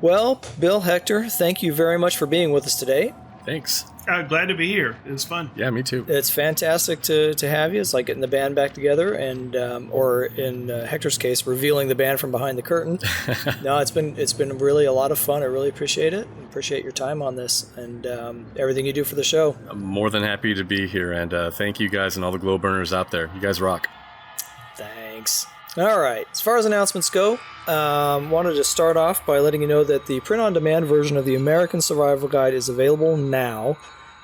Well, Bill, Hector, thank you very much for being with us today. thanks. Glad to be here. It was fun. Yeah, me too. It's fantastic to have you. It's like getting the band back together and, or in Hector's case, revealing the band from behind the curtain. No, it's been really a lot of fun. I really appreciate it. Appreciate your time on this and everything you do for the show. I'm more than happy to be here, and thank you guys and all the glow burners out there. You guys rock. Thanks. All right. As far as announcements go, wanted to start off by letting you know that the print-on-demand version of the American Survival Guide is available now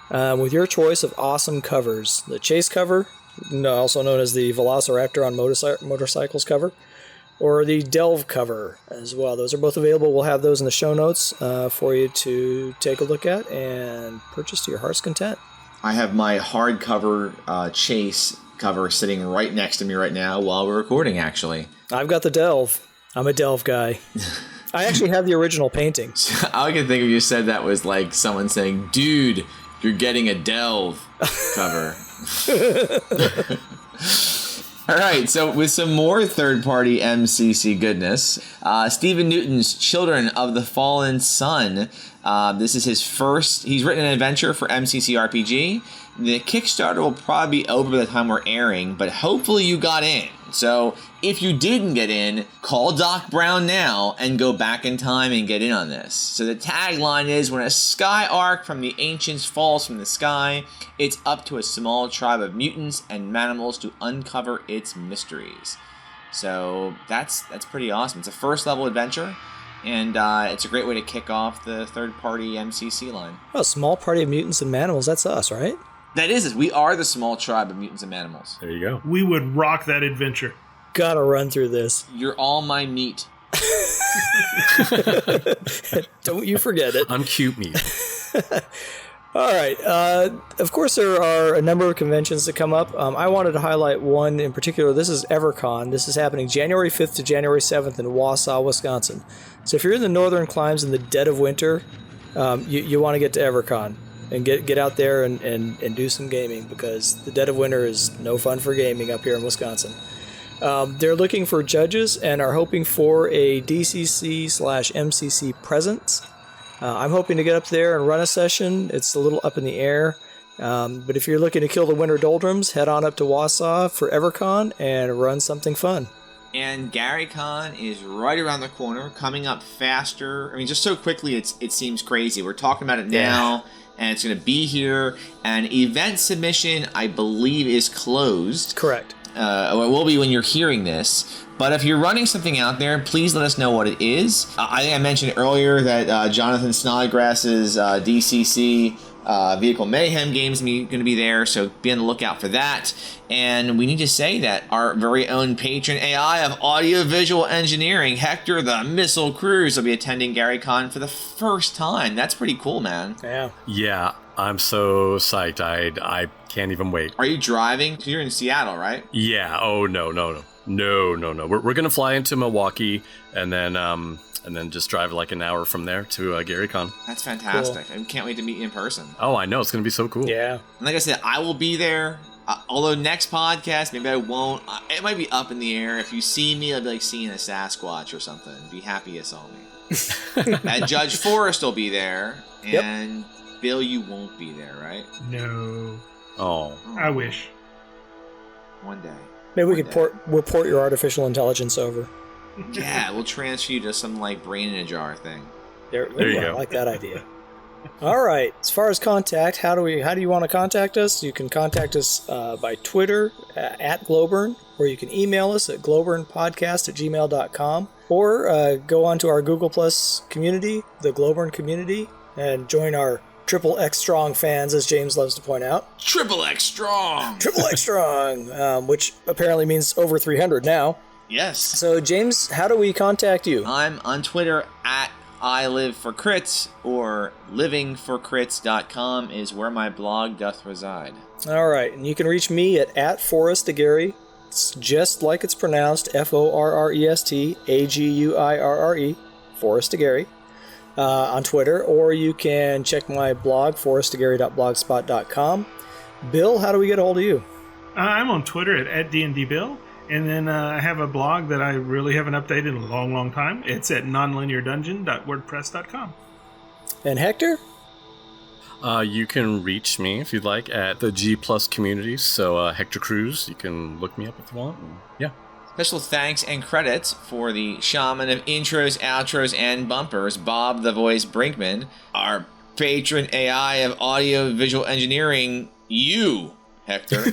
with your choice of awesome covers. The Chase cover, also known as the Velociraptor on motorcycles cover, or the Delve cover as well. Those are both available. We'll have those in the show notes for you to take a look at and purchase to your heart's content. I have my hardcover Chase cover sitting right next to me right now while we're recording, actually. I've got the Delve. I'm a Delve guy. I actually have the original painting. All I can think of you said that was like someone saying, dude, you're getting a Delve cover. All right, so with some more third-party MCC goodness, Stephen Newton's Children of the Fallen Sun. This is his first. He's written an adventure for MCC RPG. The Kickstarter will probably be over by the time we're airing, but hopefully you got in. So if you didn't get in, call Doc Brown now and go back in time and get in on this. So the tagline is, when a sky arc from the ancients falls from the sky, it's up to a small tribe of mutants and manimals to uncover its mysteries. So that's pretty awesome. It's a first level adventure, and it's a great way to kick off the third party MCC line. Oh, small party of mutants and manimals, that's us, right? That is it. We are the small tribe of mutants and manimals. There you go. We would rock that adventure. Gotta run through this. You're all my meat. Don't you forget it. I'm cute meat. All right. Of course, there are a number of conventions that come up. I wanted to highlight one in particular. This is EverCon. This is happening January 5th to January 7th in Wausau, Wisconsin. So if you're in the northern climes in the dead of winter, you want to get to EverCon and get out there and do some gaming, because the dead of winter is no fun for gaming up here in Wisconsin. They're looking for judges and are hoping for a DCC/MCC presence. I'm hoping to get up there and run a session. It's a little up in the air. But if you're looking to kill the winter doldrums, head on up to Wausau for EverCon and run something fun. And GaryCon is right around the corner, coming up faster. I mean, just so quickly, it seems crazy. We're talking about it now, and it's going to be here. And event submission, I believe, is closed. Correct. It will be when you're hearing this. But if you're running something out there, please let us know what it is. I think I mentioned earlier that Jonathan Snodgrass's DCC Vehicle Mayhem games going to be there, so be on the lookout for that. And we need to say that our very own patron AI of audiovisual engineering, Hector the Missile Cruz, will be attending GaryCon for the first time. That's pretty cool, man. Yeah. Yeah, I'm so psyched. I can't even wait. Are you driving? You're in Seattle, right? Yeah. Oh no. We're gonna fly into Milwaukee and then just drive like an hour from there to GaryCon. That's fantastic. Cool. I can't wait to meet you in person. Oh, I know. It's gonna be so cool. Yeah. And like I said, I will be there. Although next podcast, maybe I won't. It might be up in the air. If you see me, I'll be like seeing a Sasquatch or something. Be happy you saw me. And Judge Forrest will be there. And yep. Bill, you won't be there, right? No. Oh. I wish. One day. Maybe we could we'll port your artificial intelligence over. Yeah, we'll transfer you to some like brain in a jar thing. There you go. I like that idea. All right. As far as contact, how do you want to contact us? You can contact us by Twitter at Glowburn, or you can email us at glowburnpodcast@gmail.com, or go onto our Google Plus community, the Glowburn community, and join our Triple X Strong fans, as James loves to point out. Triple X Strong! Triple X Strong, which apparently means over 300 now. Yes. So, James, how do we contact you? I'm on Twitter at I Live for Crits, or livingforcrits.com is where my blog doth reside. All right, and you can reach me at ForrestAguirre. It's just like it's pronounced, ForrestAguirre, Forrest Aguirre, on Twitter, or you can check my blog, forrestaguirre.blogspot.com. Bill, how do we get a hold of you? I'm on Twitter at DNDBill. And then I have a blog that I really haven't updated in a long, long time. It's at nonlineardungeon.wordpress.com. And Hector? You can reach me, if you'd like, at the G Plus communities. So Hector Cruz, you can look me up if you want. And, yeah. Special thanks and credits for the shaman of intros, outros, and bumpers, Bob the Voice Brinkman, our patron AI of audio visual engineering, you, Hector.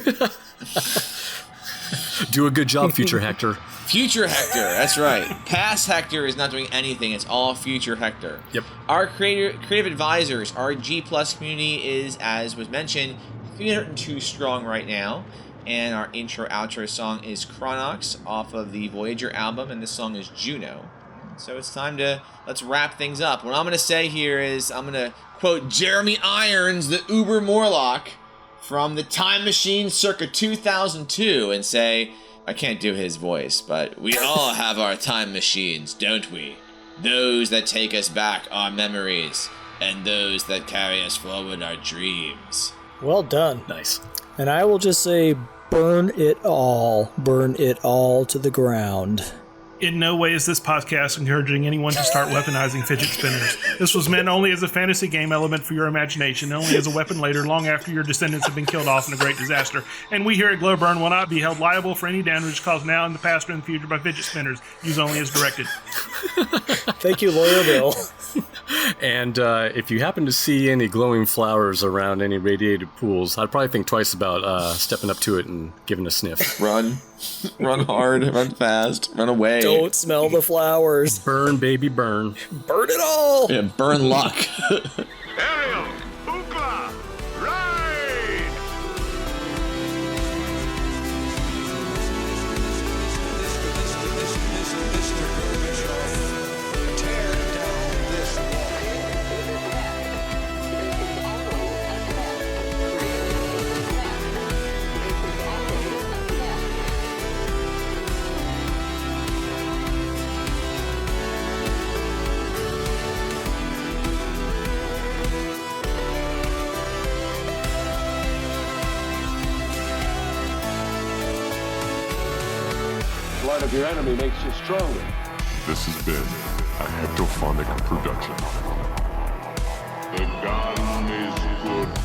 Do a good job, future Hector. Future Hector, that's right. Past Hector is not doing anything. It's all future Hector. Yep. Our creative advisors, our G Plus community is, as was mentioned, 302 strong right now. And our intro-outro song is Chronox off of the Voyager album, and this song is Juno. So it's time to, let's wrap things up. What I'm going to say here is, I'm going to quote Jeremy Irons, the Uber Morlock, from the Time Machine circa 2002, and say, I can't do his voice, but we all have our time machines, don't we? Those that take us back, our memories, and those that carry us forward, our dreams. Well done. Nice. And I will just say, burn it all to the ground. In no way is this podcast encouraging anyone to start weaponizing fidget spinners. This was meant only as a fantasy game element for your imagination, only as a weapon later, long after your descendants have been killed off in a great disaster. And we here at Glowburn will not be held liable for any damage caused now, in the past, or in the future by fidget spinners. Use only as directed. Thank you, Lawyer Bill. And if you happen to see any glowing flowers around any radiated pools, I'd probably think twice about stepping up to it and giving a sniff. Run. Run hard, run fast, run away. Don't smell the flowers. Burn, baby, burn. Burn it all. Yeah, burn luck. Ariel, Ukla, ride! The blood of your enemy makes you stronger. This has been a Hectophonic production. The gun is good.